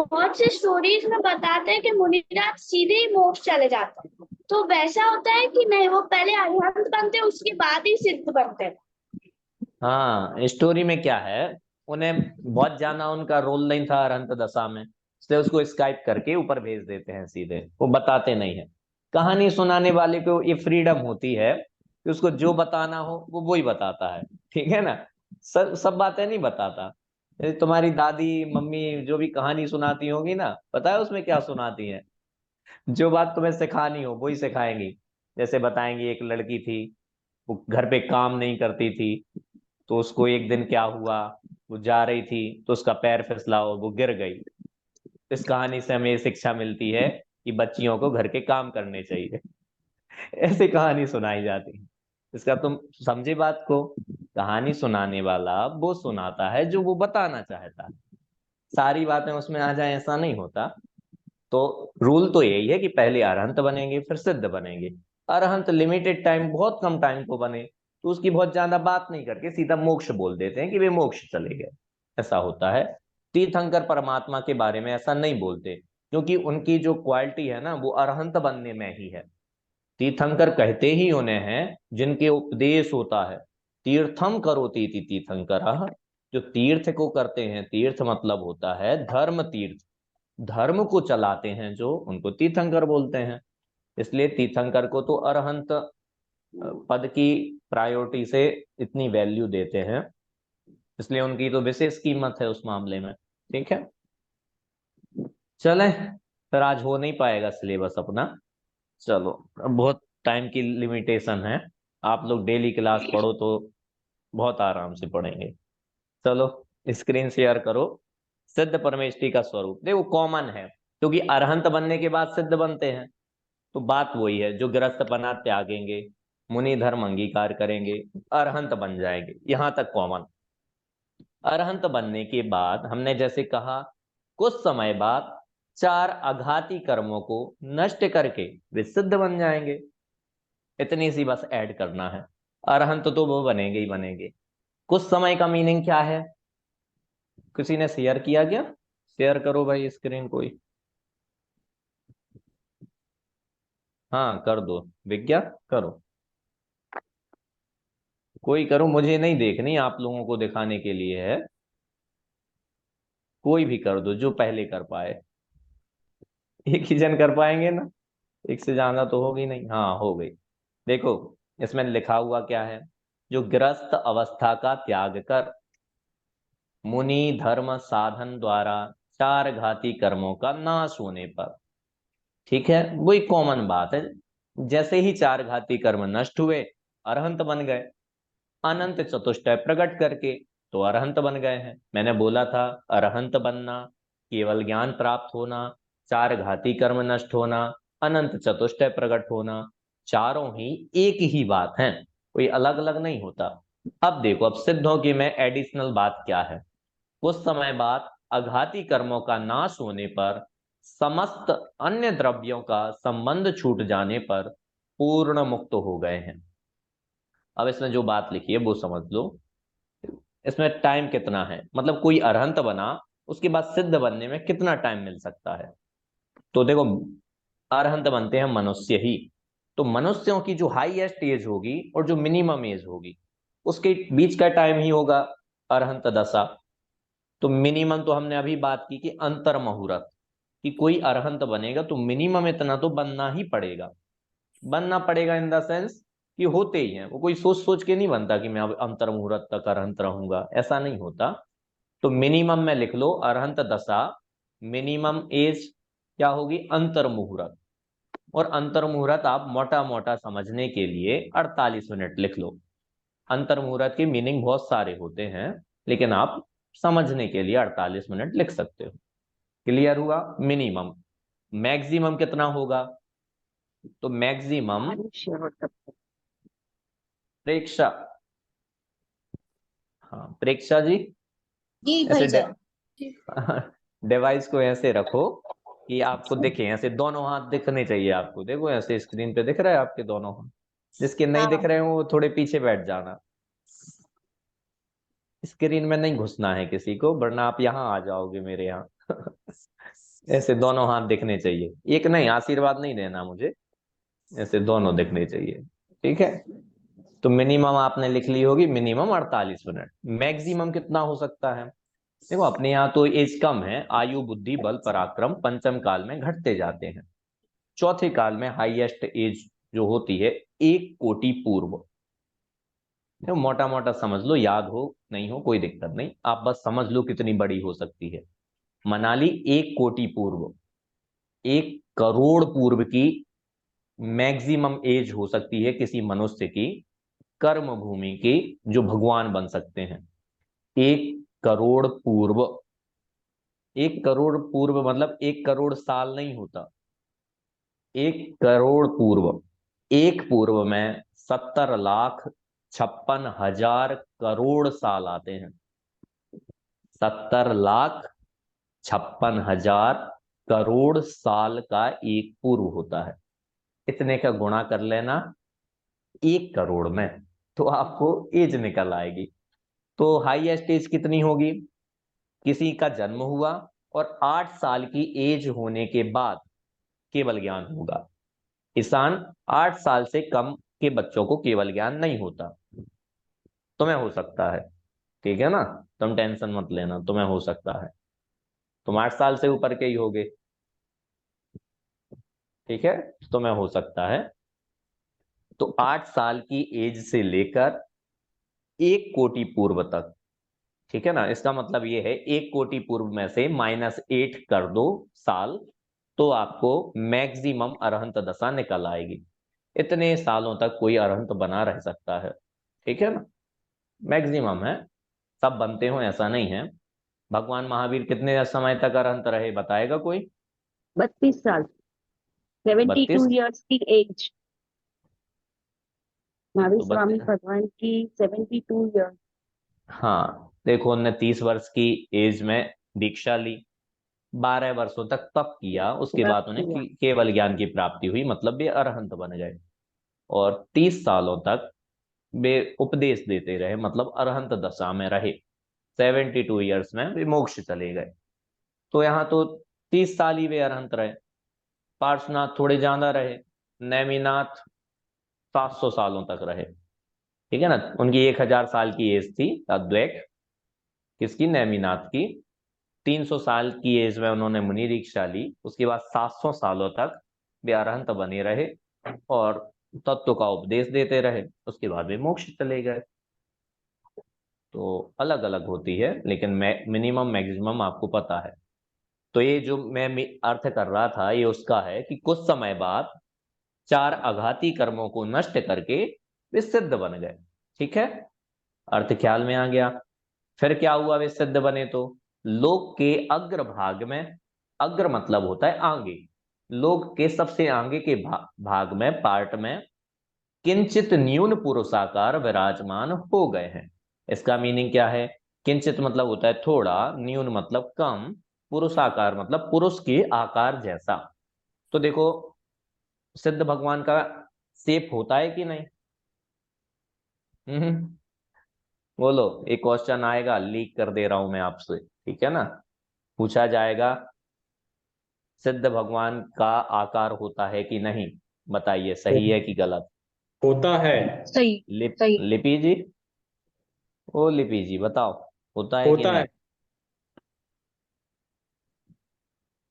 बहुत से स्टोरीज में बताते हैं कि मुनिराज सीधे ही मोक्ष चले जाते हैं, तो वैसा होता है कि नहीं, वो पहले अरिहंत बनते हैं उसके बाद ही सिद्ध बनते हैं। हाँ, स्टोरी में क्या है, उन्हें बहुत जाना उनका रोल नहीं था अरहंत दशा में, इसलिए उसको स्काइप करके ऊपर भेज देते हैं सीधे, वो बताते नहीं है। कहानी सुनाने वाले को ये फ्रीडम होती है कि उसको जो बताना हो वो ही बताता है। ठीक है ना। सब सब बातें नहीं बताता। जैसे तुम्हारी दादी मम्मी जो भी कहानी सुनाती होंगी ना, पता है उसमें क्या सुनाती है? जो बात तुम्हें सिखानी हो वही सिखाएंगी। जैसे बताएंगी, एक लड़की थी, वो घर पे काम नहीं करती थी, तो उसको एक दिन क्या हुआ, वो जा रही थी तो उसका पैर फिसला और वो गिर गई। इस कहानी से हमें ये शिक्षा मिलती है कि बच्चियों को घर के काम करने चाहिए। ऐसी कहानी सुनाई जाती है। इसका तुम समझे बात को? कहानी सुनाने वाला वो सुनाता है जो वो बताना चाहता है। सारी बातें उसमें आ जाए ऐसा नहीं होता। तो रूल तो यही है कि पहले अरहंत बनेंगे फिर सिद्ध बनेंगे। अरहंत लिमिटेड टाइम, बहुत कम टाइम को बने, तो उसकी बहुत ज्यादा बात नहीं करके सीधा मोक्ष बोल देते हैं कि वे मोक्ष चले गए। ऐसा होता है। तीर्थंकर परमात्मा के बारे में ऐसा नहीं बोलते, क्योंकि उनकी जो क्वालिटी है ना वो अरहंत बनने में ही है। तीर्थंकर कहते ही उन्हें हैं जिनके उपदेश होता है। तीर्थम करोति इति तीर्थंकर। जो तीर्थ को करते हैं, तीर्थ मतलब होता है धर्म तीर्थ, धर्म को चलाते हैं जो, उनको तीर्थंकर बोलते हैं। इसलिए तीर्थंकर को तो अरहंत पद की प्रायोरिटी से इतनी वैल्यू देते हैं, इसलिए उनकी तो विशेष कीमत है उस मामले में। ठीक है। चलें, फिर आज हो नहीं पाएगा सिलेबस अपना। चलो, अब बहुत टाइम की लिमिटेशन है। आप लोग डेली क्लास पढ़ो तो बहुत आराम से पढ़ेंगे। चलो, स्क्रीन शेयर करो। सिद्ध परमेष्टि का स्वरूप देखो, कॉमन है, क्योंकि अरहंत बनने के बाद सिद्ध बनते हैं। तो बात वही है, जो गृहस्थपना त्यागेंगे, मुनि धर्म अंगीकार करेंगे, अरहंत बन जाएंगे, यहां तक कॉमन। अरहंत बनने के बाद हमने जैसे कहा, कुछ समय बाद चार आघाती कर्मों को नष्ट करके वे सिद्ध बन जाएंगे। इतनी सी बस ऐड करना है। अरहंत तो वो बनेंगे ही बनेंगे। कुछ समय का मीनिंग क्या है? किसी ने शेयर किया क्या? शेयर करो भाई स्क्रीन कोई। हाँ कर दो। विज्ञा, करो। कोई करो, मुझे नहीं देखनी, आप लोगों को दिखाने के लिए है। कोई भी कर दो जो पहले कर पाए। एक ही जन कर पाएंगे ना, एक से ज्यादा तो होगी नहीं। हाँ हो गई। देखो, इसमें लिखा हुआ क्या है? जो गृहस्थ अवस्था का त्याग कर मुनि धर्म साधन द्वारा चार घाती कर्मों का नाश होने पर। ठीक है, वही कॉमन बात है। जैसे ही चार घाती कर्म नष्ट हुए, अरहंत बन गए। अनंत चतुष्टय प्रकट करके तो अरहंत बन गए हैं। मैंने बोला था, अरहंत बनना, केवल ज्ञान प्राप्त होना, चार घाती कर्म नष्ट होना, अनंत चतुष्टय प्रकट होना, चारों ही एक ही बात है, कोई अलग अलग नहीं होता। अब देखो, अब सिद्धों की में एडिशनल बात क्या है? कुछ समय बाद अघाती कर्मों का नाश होने पर, समस्त अन्य द्रव्यों का संबंध छूट जाने पर पूर्ण मुक्त हो गए हैं। अब इसमें जो बात लिखी है वो समझ लो। इसमें टाइम कितना है, मतलब कोई अरहंत बना, उसके बाद सिद्ध बनने में कितना टाइम मिल सकता है? तो देखो, अरहंत बनते हैं मनुष्य ही, तो मनुष्यों की जो हाईएस्ट एज होगी और जो मिनिमम एज होगी, उसके बीच का टाइम ही होगा अरहंत दशा। तो मिनिमम तो हमने अभी बात की कि अंतर मुहूर्त, कि कोई अरहंत बनेगा तो मिनिमम इतना तो बनना ही पड़ेगा। बनना पड़ेगा इन द सेंस कि होते ही हैं, वो कोई सोच सोच के नहीं बनता कि मैं अब अंतर मुहूर्त तक अरहंत रहूंगा, ऐसा नहीं होता। तो मिनिमम में लिख लो अरहंत दशा, मिनिमम एज क्या होगी? अंतर मुहूर्त। और अंतर मुहूर्त आप मोटा मोटा समझने के लिए 48 मिनट लिख लो। अंतर मुहूर्त के मीनिंग बहुत सारे होते हैं, लेकिन आप समझने के लिए 48 मिनट लिख सकते हो। क्लियर हुआ? मिनिमम। मैक्सिमम कितना होगा? तो मैक्सिमम प्रेक्षा, हाँ प्रेक्षा जी, जी ऐसे भाई जान। डिवाइस को ऐसे रखो कि आपको दिखे, ऐसे दोनों हाथ दिखने चाहिए आपको। देखो ऐसे स्क्रीन पे दिख रहा है आपके दोनों हाथ? जिसके नहीं दिख हाँ। रहे हो वो थोड़े पीछे बैठ जाना। स्क्रीन में नहीं घुसना है किसी को, वरना आप यहाँ आ जाओगे मेरे यहाँ। ऐसे दोनों हाथ दिखने चाहिए, एक नहीं, आशीर्वाद नहीं देना मुझे, ऐसे दोनों दिखने चाहिए। ठीक है, तो मिनिमम आपने लिख ली होगी, मिनिमम 48 मिनट। मैक्सिमम कितना हो सकता है? देखो अपने यहाँ तो एज कम है, आयु बुद्धि बल पराक्रम पंचम काल में घटते जाते हैं। चौथे काल में हाईएस्ट एज जो होती है 1 कोटि पूर्व। देखो मोटा मोटा समझ लो, याद हो नहीं हो कोई दिक्कत नहीं, आप बस समझ लो कितनी बड़ी हो सकती है। मनाली 1 कोटि पूर्व, 1 करोड़ पूर्व की मैक्सिमम एज हो सकती है किसी मनुष्य की, कर्म भूमि की, जो भगवान बन सकते हैं। 1 करोड़ पूर्व, 1 करोड़ पूर्व मतलब 1 करोड़ साल नहीं होता, 1 करोड़ पूर्व। एक पूर्व में 70,56,000 करोड़ साल आते हैं। 70,56,000 करोड़ साल का एक पूर्व होता है। इतने का गुणा कर लेना 1 करोड़ में, तो आपको एज निकल आएगी। तो हाईएस्ट एज कितनी होगी? किसी का जन्म हुआ और 8 साल की एज होने के बाद केवल ज्ञान होगा। किसान 8 साल से कम के बच्चों को केवल ज्ञान नहीं होता। तुम्हें हो सकता है, ठीक है ना, तुम टेंशन मत लेना, तुम्हें हो सकता है, तुम 8 साल से ऊपर के ही होगे। ठीक है, तुम्हें हो सकता है। तो 8 साल की एज से लेकर 1 कोटि पूर्व तक, ठीक है ना, इसका मतलब ये है 1 कोटि पूर्व में से -8 कर दो साल, तो आपको मैक्सिमम अरहंत दशा निकल आएगी। इतने सालों तक कोई अरहंत बना रह सकता है। ठीक है ना, मैक्सिमम है, सब बनते हो ऐसा नहीं है। भगवान महावीर कितने समय तक अरहंत रहे, बताएगा कोई? 32 साल, 72 32। ईयर्स की एज। महावीर तो स्वामी भगवान की 72 ईयर्स। हाँ देखो, उनने 30 वर्ष की एज में दीक्षा ली, 12 वर्षों तक तप किया, उसके तप बाद उन्हें किया। केवल ज्ञान की प्राप्ति हुई, मतलब वे अरहंत बन गए। और 30 सालों तक वे उपदेश देते रहे, मतलब अरहंत दशा में रहे। 72 ईयर्स में वे मोक्ष चले गए। तो यहाँ तो 30 साल ही वे अरहंत रहे। पार्श्वनाथ थोड़े ज्यादा रहे, नेमिनाथ 700 सालों तक रहे। ठीक है ना, उनकी 1,000 साल की एज थी अद्वैत, किसकी? नेमिनाथ की। 300 साल की एज में उन्होंने मुनि दीक्षा ली, उसके बाद 700 सालों तक वे अरहंत बने रहे और तत्व का उपदेश देते रहे, उसके बाद वे मोक्ष चले गए। तो अलग अलग होती है, लेकिन मिनिमम मैक्सिमम आपको पता है। तो ये जो मैं अर्थ कर रहा था, ये उसका है कि कुछ समय बाद 4 आघाती कर्मों को नष्ट करके वे सिद्ध बन गए। ठीक है, अर्थ ख्याल में आ गया। फिर क्या हुआ, वे सिद्ध बने तो लोक के अग्र भाग में, अग्र मतलब होता है आगे, लोक के सबसे आगे के भाग में, पार्ट में किंचित न्यून पुरुषाकार विराजमान हो गए हैं। इसका मीनिंग क्या है? किंचित मतलब होता है थोड़ा, न्यून मतलब कम, पुरुषाकार मतलब पुरुष के आकार जैसा। तो देखो, सिद्ध भगवान का शेप होता है कि नहीं? बोलो, एक क्वेश्चन आएगा, लीक कर दे रहा हूं मैं आपसे, ठीक है ना, पूछा जाएगा सिद्ध भगवान का आकार होता है कि नहीं, बताइए सही है कि गलत? होता है। सही। सही। लिपि जी, ओ लिपि जी बताओ, होता है कि होता नहीं? है।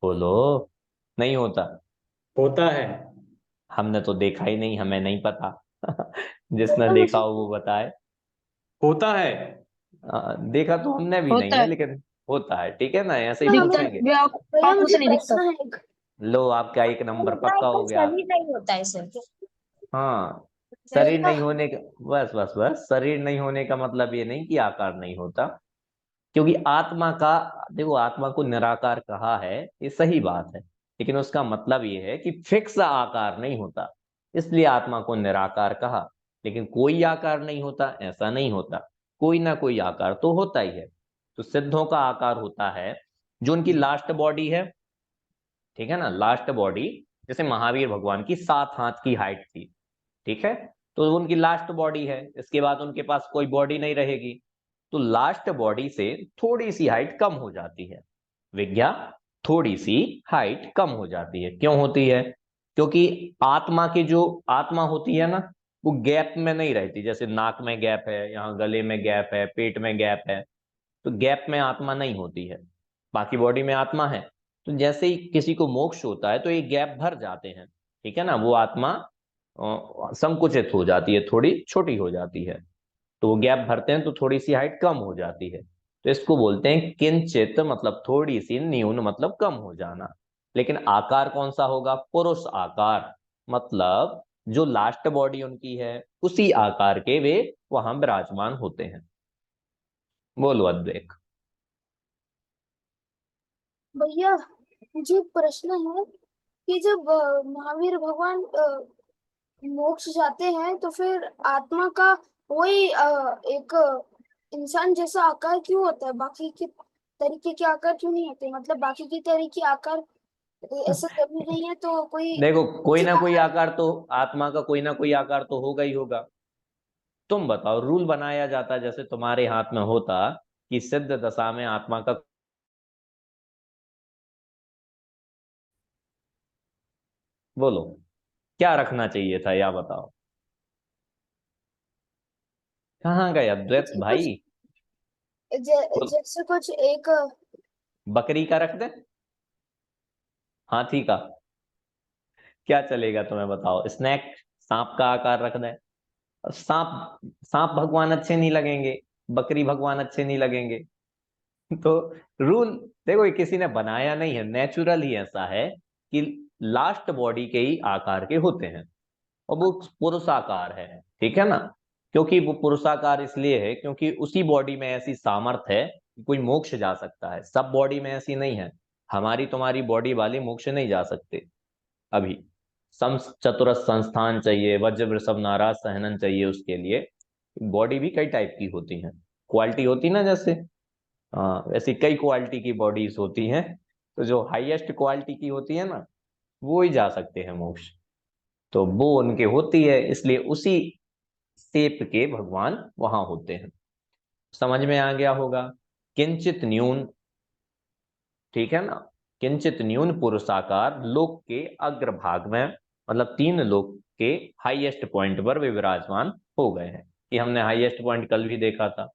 बोलो, नहीं होता? होता है। हमने तो देखा ही नहीं, हमें नहीं पता। जिसने देखा हो वो बताए। होता है। देखा तो हमने भी नहीं होता है, है। लेकिन होता है। ठीक है ना, ऐसे ही दिखता है, पूछेंगे। वे भैया आंखों मुझे से नहीं दिखता। प्रश्न है। लो, आपका 1 नंबर होता है पक्का हो पर गया। शरीर नहीं होता है सर। हाँ, शरीर नहीं होने का, बस बस बस, शरीर नहीं होने का मतलब ये नहीं कि आकार नहीं होता, क्योंकि आत्मा का, देखो आत्मा को निराकार कहा है, ये सही बात है, लेकिन उसका मतलब ये है कि फिक्स आकार नहीं होता, इसलिए आत्मा को निराकार कहा। लेकिन कोई आकार नहीं होता ऐसा नहीं होता, कोई ना कोई आकार तो होता ही है। तो सिद्धों का आकार होता है जो उनकी लास्ट बॉडी है, ठीक है ना, लास्ट बॉडी। जैसे महावीर भगवान की 7 हाथ की हाइट थी, ठीक है, तो उनकी लास्ट बॉडी है, इसके बाद उनके पास कोई बॉडी नहीं रहेगी, तो लास्ट बॉडी से थोड़ी सी हाइट कम हो जाती है। विज्ञा थोड़ी सी हाइट कम हो जाती है। क्यों होती है? क्योंकि आत्मा की जो आत्मा होती है ना, वो गैप में नहीं रहती। जैसे नाक में गैप है, यहाँ गले में गैप है, पेट में गैप है, तो गैप में आत्मा नहीं होती है। बाकी बॉडी में आत्मा है। तो जैसे ही किसी को मोक्ष होता है तो ये गैप भर जाते हैं, ठीक है ना। वो आत्मा संकुचित हो जाती है, थोड़ी छोटी हो जाती है। तो वो गैप भरते हैं तो थोड़ी सी हाइट कम हो जाती है। तो इसको बोलते हैं किंचित, मतलब थोड़ी सी, न्यून मतलब कम हो जाना। लेकिन आकार कौन सा होगा? पुरुष आकार, मतलब जो लास्ट बॉडी उनकी है उसी आकार के वे वहां विराजमान होते हैं। बोलो अद्वैत। भैया मुझे एक प्रश्न है कि जब महावीर भगवान मोक्ष जाते हैं तो फिर आत्मा का वही एक इंसान जैसा आकार क्यों होता है, बाकी के तरीके के आकार क्यों नहीं होते? मतलब बाकी के तरीके आकार ऐसा जरूरी नहीं है तो कोई देखो, कोई उचित ना कोई आकार। आकार तो, आत्मा का कोई ना कोई आकार तो होगा ही होगा। तुम बताओ, रूल बनाया जाता जैसे तुम्हारे हाथ में होता कि सिद्ध दशा में आत्मा का, बोलो क्या रखना चाहिए था, या बताओ। कहाँ गए अद्वैत कुछ भाई? बोलो। जैसे कुछ एक बकरी का रख दे, हाथी का, क्या चलेगा तुम्हें बताओ? स्नैक, सांप का आकार रख दे। अब सांप, सांप भगवान अच्छे नहीं लगेंगे, बकरी भगवान अच्छे नहीं लगेंगे। तो रूल देखो, ये किसी ने बनाया नहीं है, नेचुरल ही ऐसा है कि लास्ट बॉडी के ही आकार के होते हैं। और वो पुरुषाकार है, ठीक है ना। क्योंकि वो पुरुषाकार इसलिए है क्योंकि उसी बॉडी में ऐसी सामर्थ्य है कि कोई मोक्ष जा सकता है। सब बॉडी में ऐसी नहीं है। हमारी तुम्हारी बॉडी वाले मोक्ष नहीं जा सकते अभी। सम चतुरस संस्थान चाहिए, वज्र वृषभ नाराज सहनन चाहिए उसके लिए। बॉडी भी कई टाइप की होती है, क्वालिटी होती ना जैसे। हाँ, वैसे कई क्वालिटी की बॉडीज होती हैं। तो जो हाईएस्ट क्वालिटी की होती है ना, वो ही जा सकते हैं मोक्ष। तो वो उनके होती है, इसलिए उसी शेप के भगवान वहां होते हैं। समझ में आ गया होगा। किंचित न्यून, ठीक है ना। किंचित न्यून पुरुषाकार लोक के अग्रभाग में, मतलब तीन लोक के हाईएस्ट पॉइंट पर वे विराजमान हो गए हैं। कि हमने हाईएस्ट पॉइंट कल भी देखा था।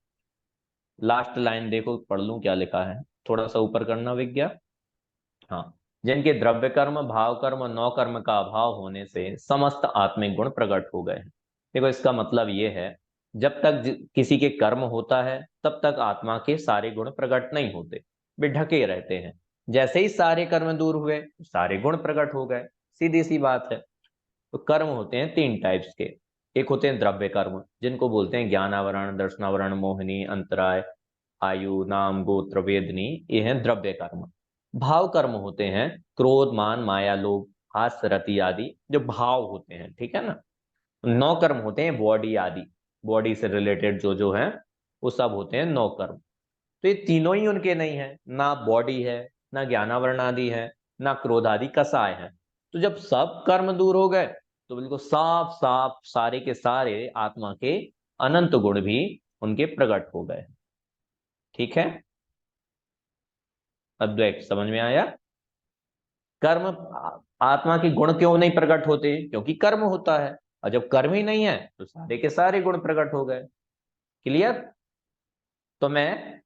लास्ट लाइन देखो, पढ़ लूं क्या लिखा है, थोड़ा सा ऊपर करना विज्ञा। हाँ, जिनके द्रव्य कर्म, भाव कर्म, नौ कर्म का अभाव होने से समस्त आत्मिक गुण प्रकट हो गए हैं। देखो, इसका मतलब ये है, जब तक किसी के कर्म होता है तब तक आत्मा के सारे गुण प्रकट नहीं होते, वे ढके रहते हैं। जैसे ही सारे कर्म दूर हुए सारे गुण प्रकट हो गए, सीधी सी बात है। तो कर्म होते हैं तीन टाइप्स के। एक होते हैं द्रव्य कर्म, जिनको बोलते हैं ज्ञानावरण, दर्शनावरण, मोहिनी, अंतराय, आयु, नाम, गोत्र, वेदनी, ये हैं द्रव्य कर्म। भाव कर्म होते हैं क्रोध, मान, माया, लोभ, हास्य, रति आदि, जो भाव होते हैं, ठीक है ना। नौ कर्म होते हैं बॉडी आदि, बॉडी से रिलेटेड जो जो है वो सब होते हैं नौ कर्म। तो ये तीनों ही उनके नहीं है, ना बॉडी है, ना ज्ञानावरण आदि है, ना क्रोध आदि कसाय है। तो जब सब कर्म दूर हो गए तो बिल्कुल साफ साफ सारे के सारे आत्मा के अनंत गुण भी उनके प्रकट हो गए, ठीक है। अद्वैत समझ में आया? कर्म, आत्मा के गुण क्यों नहीं प्रकट होते? क्योंकि कर्म होता है। और जब कर्म ही नहीं है तो सारे के सारे गुण प्रकट हो गए। क्लियर? तो मैं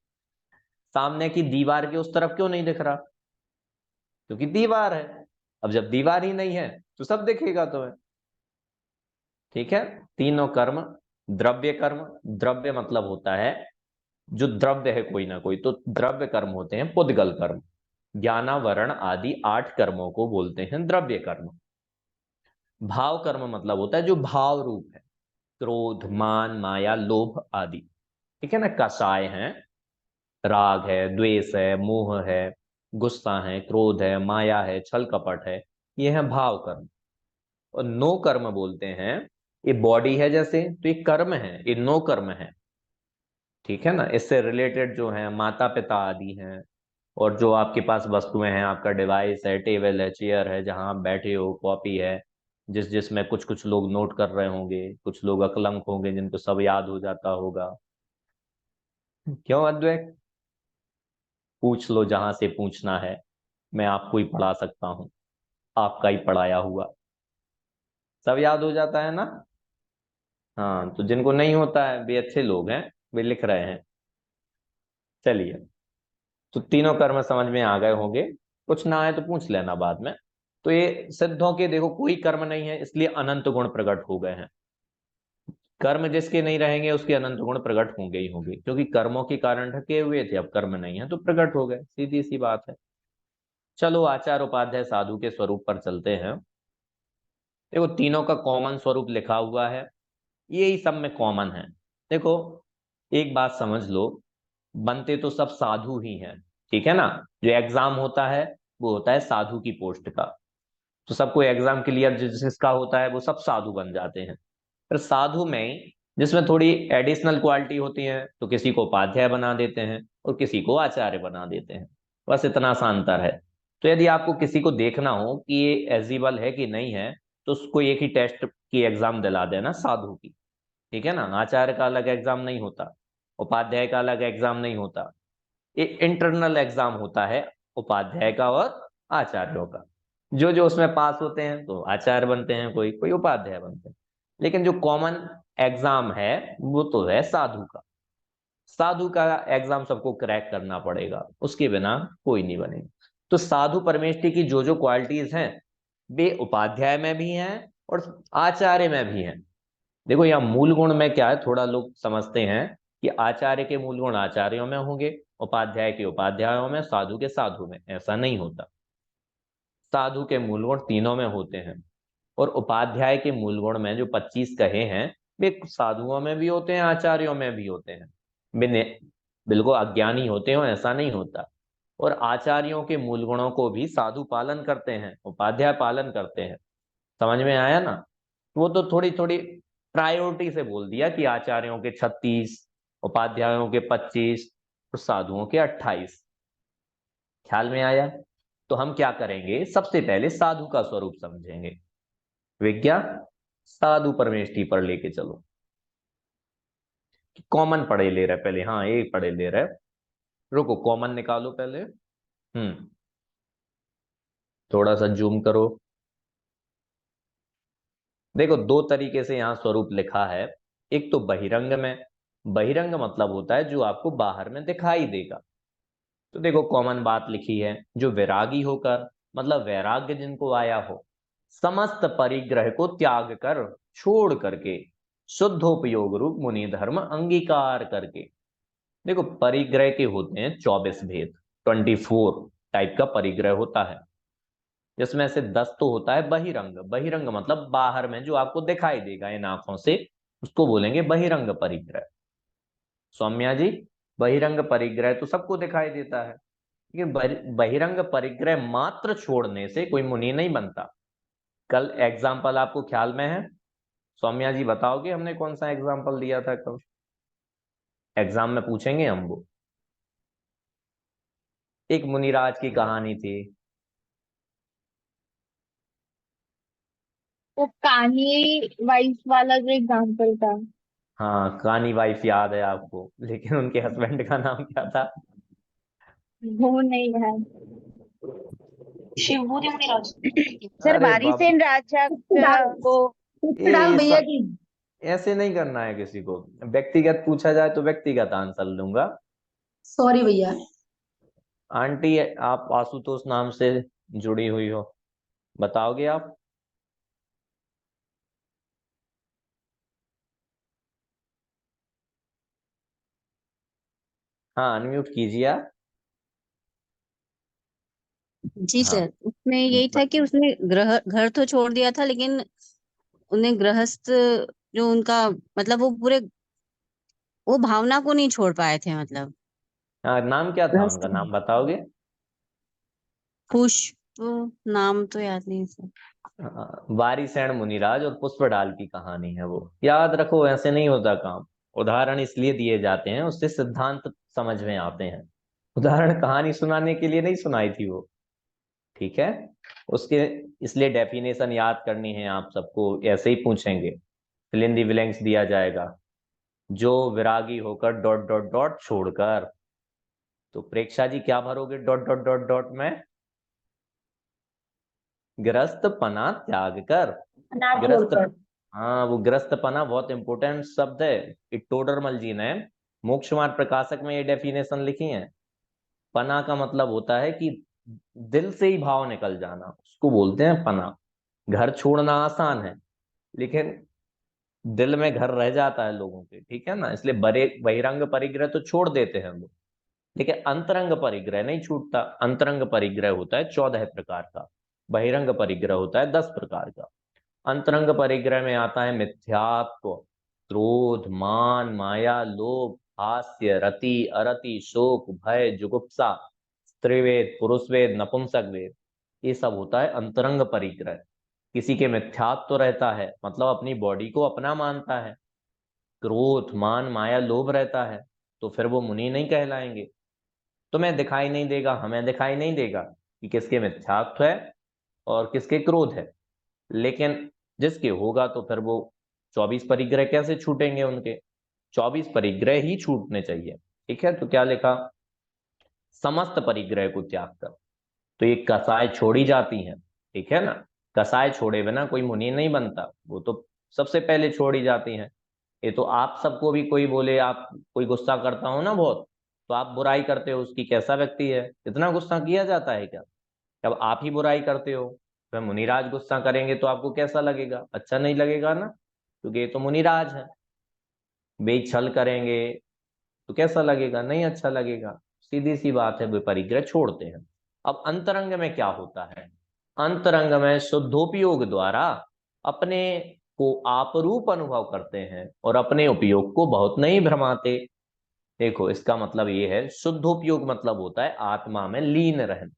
सामने की दीवार के उस तरफ क्यों नहीं दिख रहा? क्योंकि दीवार है। अब जब दीवार ही नहीं है तो सब दिखेगा तुम्हें, ठीक है। तीनों कर्म, द्रव्य कर्म, द्रव्य मतलब होता है जो द्रव्य है कोई ना कोई, तो द्रव्य कर्म होते हैं पुद्गल कर्म। ज्ञानावरण आदि 8 कर्मों को बोलते हैं द्रव्य कर्म। भाव कर्म मतलब होता है जो भाव रूप है, क्रोध, मान, माया, लोभ आदि, ठीक है ना। कषाय है, राग है, द्वेष है, मोह है, गुस्सा है, क्रोध है, माया है, छल कपट है, ये है भाव कर्म। और नो कर्म बोलते हैं, ये बॉडी है जैसे, तो ये कर्म है, ये नो कर्म है, ठीक है ना। इससे रिलेटेड जो है माता पिता आदि हैं। और जो आपके पास वस्तुएं हैं, आपका डिवाइस है, टेबल है, चेयर है, जहां आप बैठे हो, कॉपी है, जिसमें कुछ कुछ लोग नोट कर रहे होंगे, कुछ लोग अकलंक होंगे जिनको सब याद हो जाता होगा। क्यों अद्वैत? पूछ लो जहां से पूछना है। मैं आपको ही पढ़ा सकता हूँ, आपका ही पढ़ाया हुआ। सब याद हो जाता है ना? हाँ, तो जिनको नहीं होता है वे अच्छे लोग हैं, वे लिख रहे हैं। चलिए, तो तीनों कर्म समझ में आ गए होंगे। कुछ ना आए तो पूछ लेना बाद में। तो ये सिद्धों के देखो कोई कर्म नहीं है, इसलिए अनंत गुण प्रकट हो गए हैं। कर्म जिसके नहीं रहेंगे उसके अनंत गुण प्रकट होंगे ही होंगे, क्योंकि कर्मों के कारण ढके हुए थे, अब कर्म नहीं है तो प्रकट हो गए, सीधी सी बात है। चलो आचार उपाध्याय साधु के स्वरूप पर चलते हैं। देखो तीनों का कॉमन स्वरूप लिखा हुआ है, यही सब में कॉमन है। देखो एक बात समझ लो, बनते तो सब साधु ही हैं, ठीक है ना? जो एग्जाम होता है वो होता है साधु की पोस्ट का। तो सबको एग्जाम क्लियर जिसका होता है वो सब साधु बन जाते हैं। पर साधु में जिसमें थोड़ी एडिशनल क्वालिटी होती है तो किसी को उपाध्याय बना देते हैं और किसी को आचार्य बना देते हैं, बस इतना सा अंतर है। तो यदि आपको किसी को देखना हो कि ये एलिजिबल है कि नहीं है, तो उसको एक ही टेस्ट की एग्जाम दिला देना, साधु की। ठीक है ना? आचार्य का अलग एग्जाम नहीं होता, उपाध्याय का अलग एग्जाम नहीं होता, ये इंटरनल एग्जाम होता है उपाध्याय का और आचार्यों का। जो जो उसमें पास होते हैं तो आचार्य बनते हैं, कोई कोई उपाध्याय बनते हैं। लेकिन जो कॉमन एग्जाम है वो तो है साधु का। साधु का एग्जाम सबको क्रैक करना पड़ेगा, उसके बिना कोई नहीं बनेगा। तो साधु परमेष्ठी की जो जो क्वालिटीज हैं वे उपाध्याय में भी हैं और आचार्य में भी हैं। देखो यहाँ मूल गुण में क्या है, थोड़ा लोग समझते हैं कि आचार्य के मूल गुण आचार्यों में होंगे, उपाध्याय के उपाध्यायों में, साधु के साधु में। ऐसा नहीं होता। साधु के मूल गुण तीनों में होते हैं और उपाध्याय के मूल गुण में जो 25 कहे हैं वे साधुओं में भी होते हैं, आचार्यों में भी होते हैं। बिल्कुल अज्ञानी होते हो ऐसा नहीं होता। और आचार्यों के मूल गुणों को भी साधु पालन करते हैं, उपाध्याय पालन करते हैं। समझ में आया ना? वो तो थोड़ी थोड़ी प्रायोरिटी से बोल दिया कि आचार्यों के 36, उपाध्यायों के 25 और साधुओं के 28। ख्याल में आया? तो हम क्या करेंगे, सबसे पहले साधु का स्वरूप समझेंगे। विज्ञा साधु परमेष्ठी पर लेके चलो। कॉमन पढ़े ले रहे पहले, हाँ एक पढ़े ले रहे। रुको कॉमन निकालो पहले। थोड़ा सा जूम करो। देखो दो तरीके से यहाँ स्वरूप लिखा है। एक तो बहिरंग में, बहिरंग मतलब होता है जो आपको बाहर में दिखाई देगा। तो देखो कॉमन बात लिखी है, जो वैरागी होकर, मतलब वैराग्य जिनको आया हो, समस्त परिग्रह को त्याग कर, छोड़ करके, शुद्धोपयोग रूप मुनि धर्म अंगीकार करके। देखो परिग्रह के होते हैं 24 भेद, 24 टाइप का परिग्रह होता है, जिसमें से 10 तो होता है बहिरंग। बहिरंग मतलब बाहर में जो आपको दिखाई देगा इन आंखों से, उसको बोलेंगे बहिरंग परिग्रह। सौम्या जी, बहिरंग परिग्रह तो सबको दिखाई देता है, लेकिन बहिरंग परिग्रह मात्र छोड़ने से कोई मुनि नहीं बनता। कल एग्जाम्पल आपको ख्याल में है? सौम्या जी बताओगे हमने कौन सा एग्जाम्पल दिया था कल? एग्जाम में पूछेंगे हम वो। एक मुनिराज की कहानी थी। वो कहानी वाइफ वाला जो एग्जाम्पल था। हाँ कहानी वाइफ याद है आपको, लेकिन उनके हस्बैंड का नाम क्या था? वो नहीं याद। शिवभूति मुनिराज। सर अरे बारी बाप, सेन राजा को ये सब ऐसे नहीं करना है किसी को। व्यक्तिगत पूछा जाए तो व्यक्तिगत आंसर दूंगा। सॉरी भैया। आंटी आप आशुतोष नाम से जुड़ी हुई हो, बताओगे आप? हाँ अनम्यूट कीजिए आप। जी हाँ सर, उसमें यही था कि उसने घर तो छोड़ दिया था, लेकिन उन्हें गृहस्थ जो उनका मतलब वो पूरे वो भावना को नहीं छोड़ पाए थे, मतलब हाँ नाम क्या था गृहस्थ उनका, नाम बताओगे? खुश, तो नाम तो याद नहीं सर। वारिसेन मुनिराज और पुष्पडाल की कहानी है वो, याद रखो, ऐसे नहीं होता काम। उदाहरण इसलिए दिए जाते हैं, उससे सिद्धांत समझ में आते हैं। उदाहरण कहानी सुनाने के लिए नहीं सुनाई थी वो, ठीक है? उसके इसलिए डेफिनेशन याद करनी है आप सबको, ऐसे ही पूछेंगे, फिल इन द ब्लैंक्स दिया जाएगा। जो विरागी होकर डॉट डॉट डॉट छोड़कर, तो प्रेक्षा जी क्या भरोगे डॉट डॉट डॉट डॉट में? ग्रस्तपना त्याग कर। अनाथ ग्रस्त छोड़कर। हाँ, वो ग्रस्तपना बहुत इंपॉर्टेंट शब्द है। एक टोडरमल जी ने मोक्ष मार्ग प्रकाशक में ये डेफिनेशन लिखी है। पना का मतलब होता है कि दिल से ही भाव निकल जाना, उसको बोलते हैं पना। घर छोड़ना आसान है, लेकिन दिल में घर रह जाता है लोगों के, ठीक है ना। इसलिए बड़े बहिरंग परिग्रह तो छोड़ देते हैं लोग, लेकिन अंतरंग परिग्रह नहीं छूटता। अंतरंग परिग्रह होता है 14 प्रकार का, बहिरंग परिग्रह होता है 10 प्रकार का। अंतरंग परिग्रह में आता है मिथ्यात्व, क्रोध, मान, माया, लोभ, हास्य, रति, अरति, शोक, भय, जुगुप्सा, स्त्रीवेद, पुरुषवेद, नपुंसक वेद। ये सब होता है अंतरंग परिग्रह। किसी के मिथ्यात्व तो रहता है, मतलब अपनी बॉडी को अपना मानता है। क्रोध, मान, माया, लोभ रहता है, तो फिर वो मुनि नहीं कहलाएंगे। तुम्हें दिखाई नहीं देगा, हमें दिखाई नहीं देगा कि किसके मिथ्यात्व है और किसके क्रोध है, लेकिन जिसके होगा तो फिर वो 24 परिग्रह कैसे छूटेंगे उनके। 24 परिग्रह ही छूटने चाहिए, ठीक है। तो क्या लिखा, समस्त परिग्रह को त्याग कर। तो ये कसाय छोड़ी जाती हैं, ठीक है ना। कसाय छोड़े बिना कोई मुनि नहीं बनता, वो तो सबसे पहले छोड़ी जाती हैं। ये तो आप सबको भी कोई बोले, आप कोई गुस्सा करता हो ना बहुत, तो आप बुराई करते हो उसकी, कैसा व्यक्ति है, इतना गुस्सा किया जाता है क्या। जब आप ही बुराई करते हो, तो मुनिराज गुस्सा करेंगे तो आपको कैसा लगेगा, अच्छा नहीं लगेगा ना, क्योंकि ये तो मुनिराज है। बेछल करेंगे तो कैसा लगेगा, नहीं अच्छा लगेगा। सीधी सी बात है, वे परिग्रह छोड़ते हैं। अब अंतरंग में क्या होता है, अंतरंग में शुद्धोपयोग द्वारा अपने को आपरूप अनुभव करते हैं और अपने उपयोग को बहुत नहीं भ्रमाते। देखो, इसका मतलब ये है, शुद्धोपयोग मतलब होता है आत्मा में लीन रहना,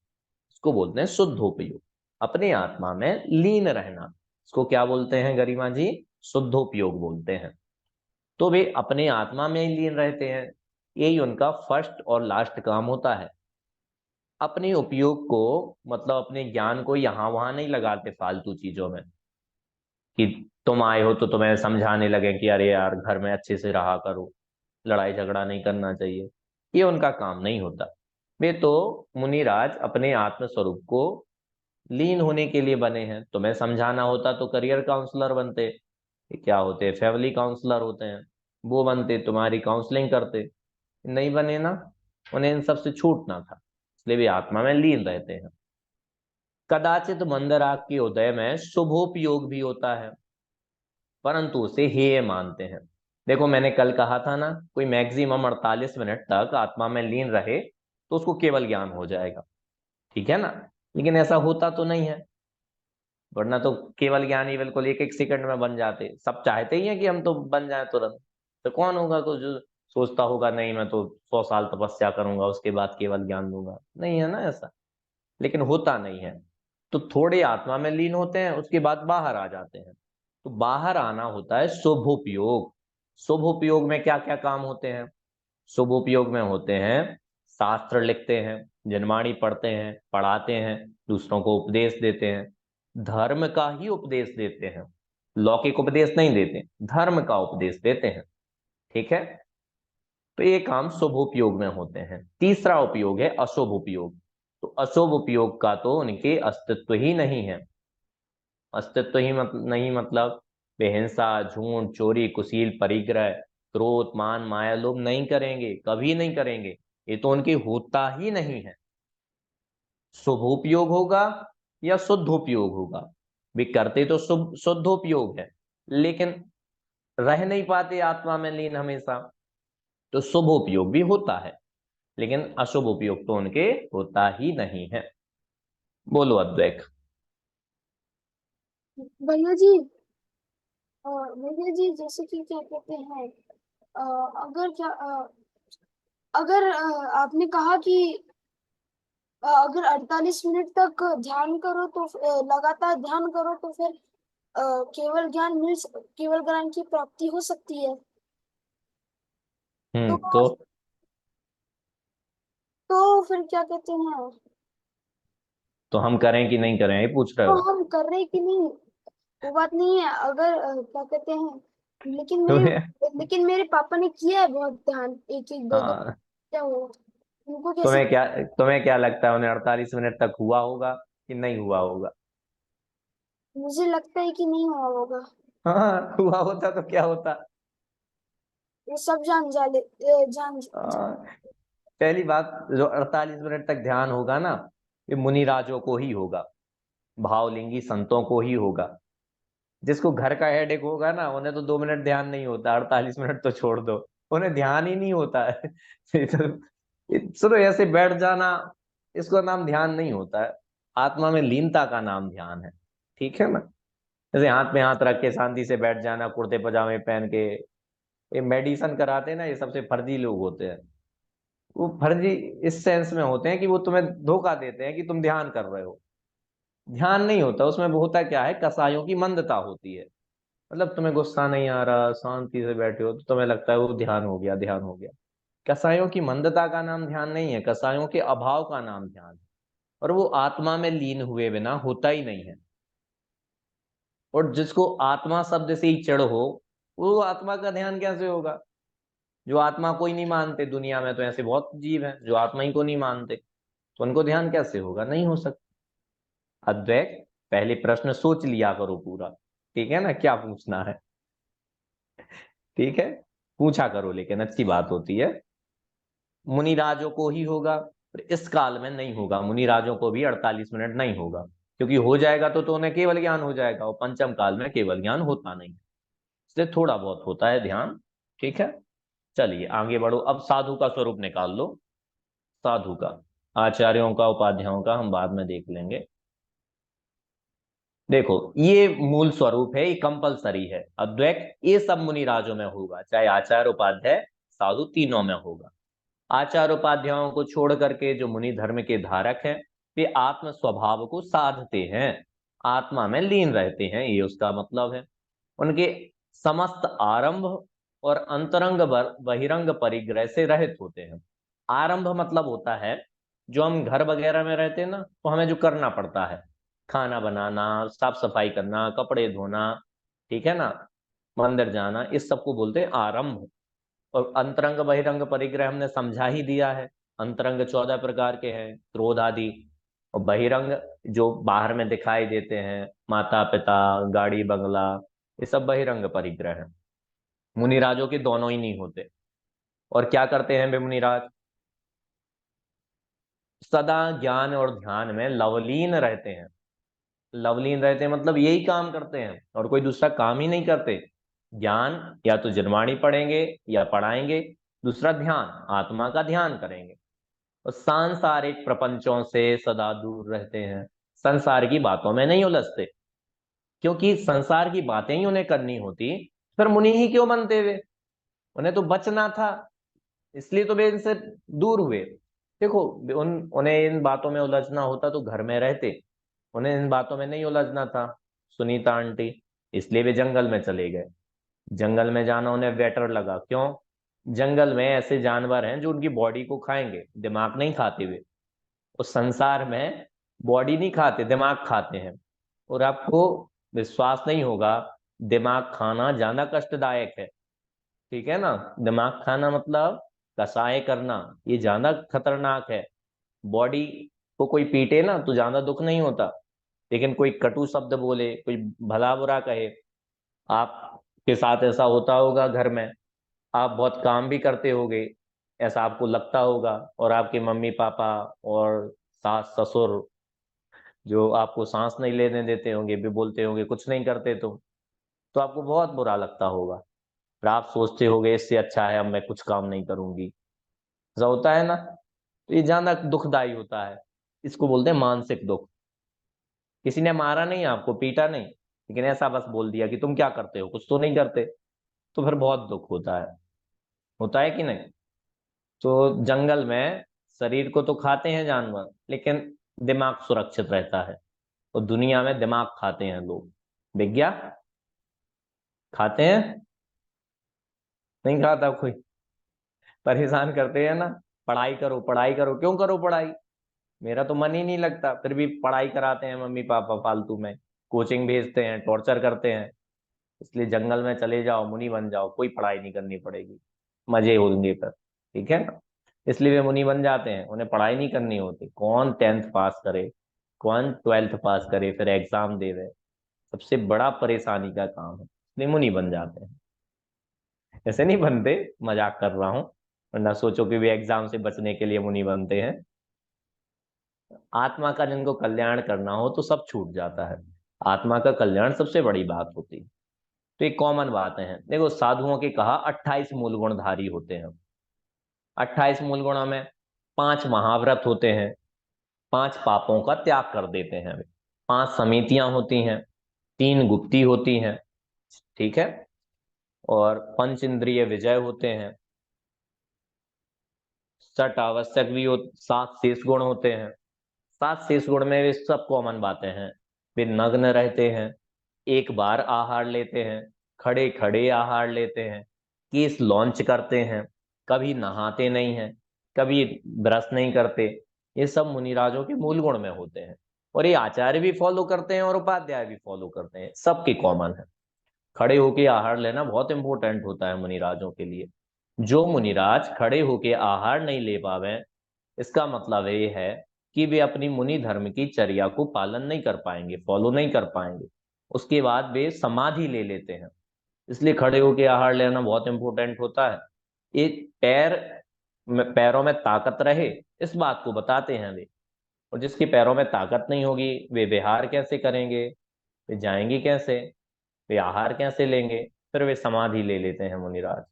इसको बोलते हैं शुद्धोपयोग। अपने आत्मा में लीन रहना, इसको क्या बोलते हैं गरिमा जी, शुद्धोपयोग बोलते हैं। तो वे अपने आत्मा में ही लीन रहते हैं, यही उनका फर्स्ट और लास्ट काम होता है। अपने उपयोग को, मतलब अपने ज्ञान को यहाँ वहां नहीं लगाते फालतू चीजों में, कि तुम आए हो तो तुम्हें समझाने लगे कि अरे यार घर में अच्छे से रहा करो, लड़ाई झगड़ा नहीं करना चाहिए। ये उनका काम नहीं होता। वे तो मुनिराज अपने आत्म स्वरूप को लीन होने के लिए बने हैं। तुम्हें समझाना होता तो करियर काउंसलर बनते, ये क्या होते हैं, फैमिली काउंसलर होते हैं, वो बनते, तुम्हारी काउंसलिंग करते। नहीं बने ना, उन्हें इन सब से छूटना था, इसलिए वे आत्मा में लीन रहते हैं। कदाचित मंदराग के उदय में शुभोपयोग भी होता है, परंतु उसे हेय मानते हैं। देखो, मैंने कल कहा था ना, कोई मैक्सिमम 48 मिनट तक आत्मा में लीन रहे तो उसको केवल ज्ञान हो जाएगा, ठीक है ना। लेकिन ऐसा होता तो नहीं है, वरना तो केवल ज्ञान ही बिल्कुल एक एक सेकंड में बन जाते। सब चाहते ही हैं कि हम तो बन जाए तुरंत। तो कौन होगा को जो सोचता होगा नहीं मैं तो 100 साल तपस्या करूंगा उसके बाद केवल ज्ञान दूंगा, नहीं है ना ऐसा। लेकिन होता नहीं है। तो थोड़े आत्मा में लीन होते हैं, उसके बाद बाहर आ जाते हैं। तो बाहर आना होता है शुभोपयोग। शुभोपयोग में क्या क्या काम होते हैं, शुभोपयोग में होते हैं शास्त्र लिखते हैं, जनवाणी पढ़ते हैं, पढ़ाते हैं, दूसरों को उपदेश देते हैं, धर्म का ही उपदेश देते हैं, लौकिक उपदेश नहीं देते, धर्म का उपदेश देते हैं, ठीक है। तो ये काम शुभ उपयोग में होते हैं। तीसरा उपयोग है अशुभ उपयोग। तो अशुभ उपयोग का तो उनके अस्तित्व ही नहीं है। अस्तित्व ही नहीं मतलब बेहिंसा, झूठ, चोरी, कुशील, परिग्रह, क्रोध, मान, माया, लोभ नहीं करेंगे, कभी नहीं करेंगे। ये तो उनके होता ही नहीं है। शुभोपयोग होगा या शुद्धोपयोग होगा, वे करते तो शुद्धोपयोग है, लेकिन रह नहीं पाते आत्मा में लीन हमेशा। तो शुभ उपयोग भी होता है, लेकिन अशुभ उपयोग तो उनके होता ही नहीं है। बोलो अद्वैत। भैया जी, भैया जी जैसे कि क्या कहते हैं, अ, अगर क्या अगर आपने कहा कि अगर 48 मिनट तक ध्यान करो तो लगातार ध्यान करो तो फिर केवल ज्ञान की प्राप्ति हो सकती है। तो तो फिर क्या कहते हैं, तो हम करें कि नहीं करें, ये पूछ रहे तो हो। हम कर रहे कि नहीं वो बात नहीं है। अगर क्या कहते हैं, लेकिन तुम्हें लेकिन मेरे पापा ने किया है बहुत ध्यान, एक एक दो दो हाँ, क्या हो, उनको कैसे। तुम्हें क्या लगता है, उन्हें 48 मिनट तक हुआ होगा कि नहीं हुआ होगा। मुझे लगता है कि नहीं हुआ होगा। हाँ, हुआ होता तो क्या होता। वो सब जान हाँ, पहली बात, जो 48 मिनट तक ध्यान होगा ना, ये मुनिराजों को ही होगा, भावलिंगी संतों को ही होगा। जिसको घर का हेडेक होगा ना, उन्हें तो 2 मिनट ध्यान नहीं होता, 48 मिनट तो छोड़ दो, उन्हें ध्यान ही नहीं होता है। सुनो, ऐसे बैठ जाना, इसको नाम ध्यान नहीं होता है। आत्मा में लीनता का नाम ध्यान है। ठीक है ना। जैसे हाथ में हाथ रख के शांति से बैठ जाना, कुर्ते पजामे पहन के, ये मेडिसन कराते हैं ना, ये सबसे फर्जी लोग होते हैं। वो फर्जी इस सेंस में होते हैं कि वो तुम्हें धोखा देते हैं कि तुम ध्यान कर रहे हो। ध्यान नहीं होता उसमें, वो होता क्या है, कसायों की मंदता होती है। मतलब तुम्हें गुस्सा नहीं आ रहा, शांति से बैठे हो, तो तुम्हें लगता है वो ध्यान हो गया, ध्यान हो गया। कसायों की मंदता का नाम ध्यान नहीं है, कसायों के अभाव का नाम ध्यान है। और वो आत्मा में लीन हुए बिना होता ही नहीं है। और जिसको आत्मा शब्द से ही चिढ़ हो, वो आत्मा का ध्यान कैसे होगा। जो आत्मा को ही नहीं मानते, दुनिया में तो ऐसे बहुत जीव हैं जो आत्मा ही को नहीं मानते, तो उनको ध्यान कैसे होगा, नहीं हो सकता। अद्वैत, पहले प्रश्न सोच लिया करो पूरा, ठीक है ना, क्या पूछना है। ठीक है, पूछा करो, लेकिन अच्छी बात होती है। मुनिराजों को ही होगा, और इस काल में नहीं होगा, मुनिराजों को भी 48 मिनट नहीं होगा। क्योंकि हो जाएगा तो उन्हें केवल ज्ञान हो जाएगा, और पंचम काल में केवल ज्ञान होता नहीं, इसलिए थोड़ा बहुत होता है ध्यान। ठीक है, चलिए आगे बढ़ो। अब साधु का स्वरूप निकाल लो। साधु का, आचार्यों का उपाध्यायों का हम बाद में देख लेंगे। देखो, ये मूल स्वरूप है, ये कंपलसरी है। अद्वैत ये सब मुनिराजों में होगा, चाहे आचार्य उपाध्याय साधु तीनों में होगा। आचार्य उपाध्यायों को छोड़ करके जो मुनि धर्म के धारक हैं, वे आत्म स्वभाव को साधते हैं, आत्मा में लीन रहते हैं, ये उसका मतलब है। उनके समस्त आरंभ और अंतरंग बहिरंग परिग्रह से रहित होते हैं। आरंभ मतलब होता है, जो हम घर वगैरह में रहते हैं ना, तो हमें जो करना पड़ता है, खाना बनाना, साफ सफाई करना, कपड़े धोना, ठीक है ना, मंदिर जाना, इस सबको बोलते हैं आरंभ। और अंतरंग बहिरंग परिग्रह हमने समझा ही दिया है। अंतरंग 14 प्रकार के हैं, क्रोध आदि। और बहिरंग जो बाहर में दिखाई देते हैं, माता पिता, गाड़ी बंगला, ये सब बहिरंग परिग्रह है। मुनिराजों के दोनों ही नहीं होते। और क्या करते हैं वे मुनिराज, सदा ज्ञान और ध्यान में लवलीन रहते हैं। लवलीन रहते हैं मतलब यही काम करते हैं, और कोई दूसरा काम ही नहीं करते। ज्ञान या तो जिनवाणी पढ़ेंगे या पढ़ाएंगे, दूसरा ध्यान, आत्मा का ध्यान करेंगे। और सांसारिक प्रपंचों से सदा दूर रहते हैं, संसार की बातों में नहीं उलझते। क्योंकि संसार की बातें ही उन्हें करनी होती, फिर मुनि ही क्यों बनते वे, उन्हें तो बचना था, इसलिए तो वे इनसे दूर हुए। देखो, उन्हें इन बातों में उलझना होता तो घर में रहते, उन्हें इन बातों में नहीं उलझना था, सुनीता आंटी, इसलिए वे जंगल में चले गए। जंगल में जाना उन्हें बेटर लगा, क्यों, जंगल में ऐसे जानवर हैं जो उनकी बॉडी को खाएंगे, दिमाग नहीं खाते हुए। उस संसार में बॉडी नहीं खाते, दिमाग खाते हैं। और आपको विश्वास नहीं होगा, दिमाग खाना ज्यादा कष्टदायक है। ठीक है ना, दिमाग खाना मतलब कसाय करना, ये ज्यादा खतरनाक है। बॉडी को कोई पीटे ना तो ज्यादा दुख नहीं होता, लेकिन कोई कटु शब्द बोले, कोई भला बुरा कहे, आपके साथ ऐसा होता होगा घर में, आप बहुत काम भी करते होगे, ऐसा आपको लगता होगा, और आपके मम्मी पापा और सास ससुर जो आपको सांस नहीं लेने देते होंगे, भी बोलते होंगे कुछ नहीं करते तुम, तो आपको बहुत बुरा लगता होगा। फिर आप सोचते होगे इससे अच्छा है अब मैं कुछ काम नहीं करूंगी, ऐसा होता है ना। तो ये ज्यादा दुखदाई होता है, इसको बोलते हैं मानसिक दुख। किसी ने मारा नहीं, आपको पीटा नहीं, लेकिन ऐसा बस बोल दिया कि तुम क्या करते हो, कुछ तो नहीं करते, तो फिर बहुत दुख होता है कि नहीं। तो जंगल में शरीर को तो खाते हैं जानवर, लेकिन दिमाग सुरक्षित रहता है। और दुनिया में दिमाग खाते हैं लोग, विज्ञा खाते हैं, नहीं खाता कोई, परेशान करते हैं ना, पढ़ाई करो पढ़ाई करो, क्यों करो पढ़ाई, मेरा तो मन ही नहीं लगता, फिर भी पढ़ाई कराते हैं मम्मी पापा फालतू में, कोचिंग भेजते हैं, टॉर्चर करते हैं। इसलिए जंगल में चले जाओ, मुनि बन जाओ, कोई पढ़ाई नहीं करनी पड़ेगी, मजे होंगे फिर। ठीक है ना, इसलिए वे मुनि बन जाते हैं, उन्हें पढ़ाई नहीं करनी होती। कौन 10th पास करे, कौन 12th पास करे फिर एग्जाम देवे, सबसे बड़ा परेशानी का काम है, इसलिए मुनि बन जाते हैं। ऐसे नहीं बनते, मजाक कर रहा हूं, वरना सोचो कि वे एग्जाम से बचने के लिए मुनि बनते हैं। आत्मा का जिनको कल्याण करना हो तो सब छूट जाता है, आत्मा का कल्याण सबसे बड़ी बात होती है। तो ये कॉमन बातें हैं। देखो साधुओं के कहा 28 मूल गुणधारी होते हैं। 28 मूल गुणों में 5 महाव्रत होते हैं, 5 पापों का त्याग कर देते हैं, 5 समितियां होती हैं, 3 गुप्ती होती हैं, ठीक है, और पंच इंद्रिय विजय होते हैं, 6 आवश्यक भी हो, 7 शेष गुण होते हैं। 7 शेष गुण में वे सब कॉमन बातें हैं। वे नग्न रहते हैं, एक बार आहार लेते हैं, खड़े खड़े आहार लेते हैं, केस लॉन्च करते हैं, कभी नहाते नहीं हैं, कभी ब्रश नहीं करते। ये सब मुनिराजों के मूल गुण में होते हैं, और ये आचार्य भी फॉलो करते हैं और उपाध्याय भी फॉलो करते हैं, सबके कॉमन है। खड़े होके आहार लेना बहुत इंपॉर्टेंट होता है मुनिराजों के लिए। जो मुनिराज खड़े होके आहार नहीं ले पावे, इसका मतलब ये है कि वे अपनी मुनि धर्म की चर्या को पालन नहीं कर पाएंगे, फॉलो नहीं कर पाएंगे। उसके बाद वे समाधि ले लेते हैं, इसलिए खड़े होकर आहार लेना बहुत इंपॉर्टेंट होता है। एक पैरों में ताकत रहे, इस बात को बताते हैं वे। और जिसके पैरों में ताकत नहीं होगी, वे विहार कैसे करेंगे, वे जाएंगे कैसे, वे आहार कैसे लेंगे, फिर वे समाधि ले लेते हैं मुनिराज।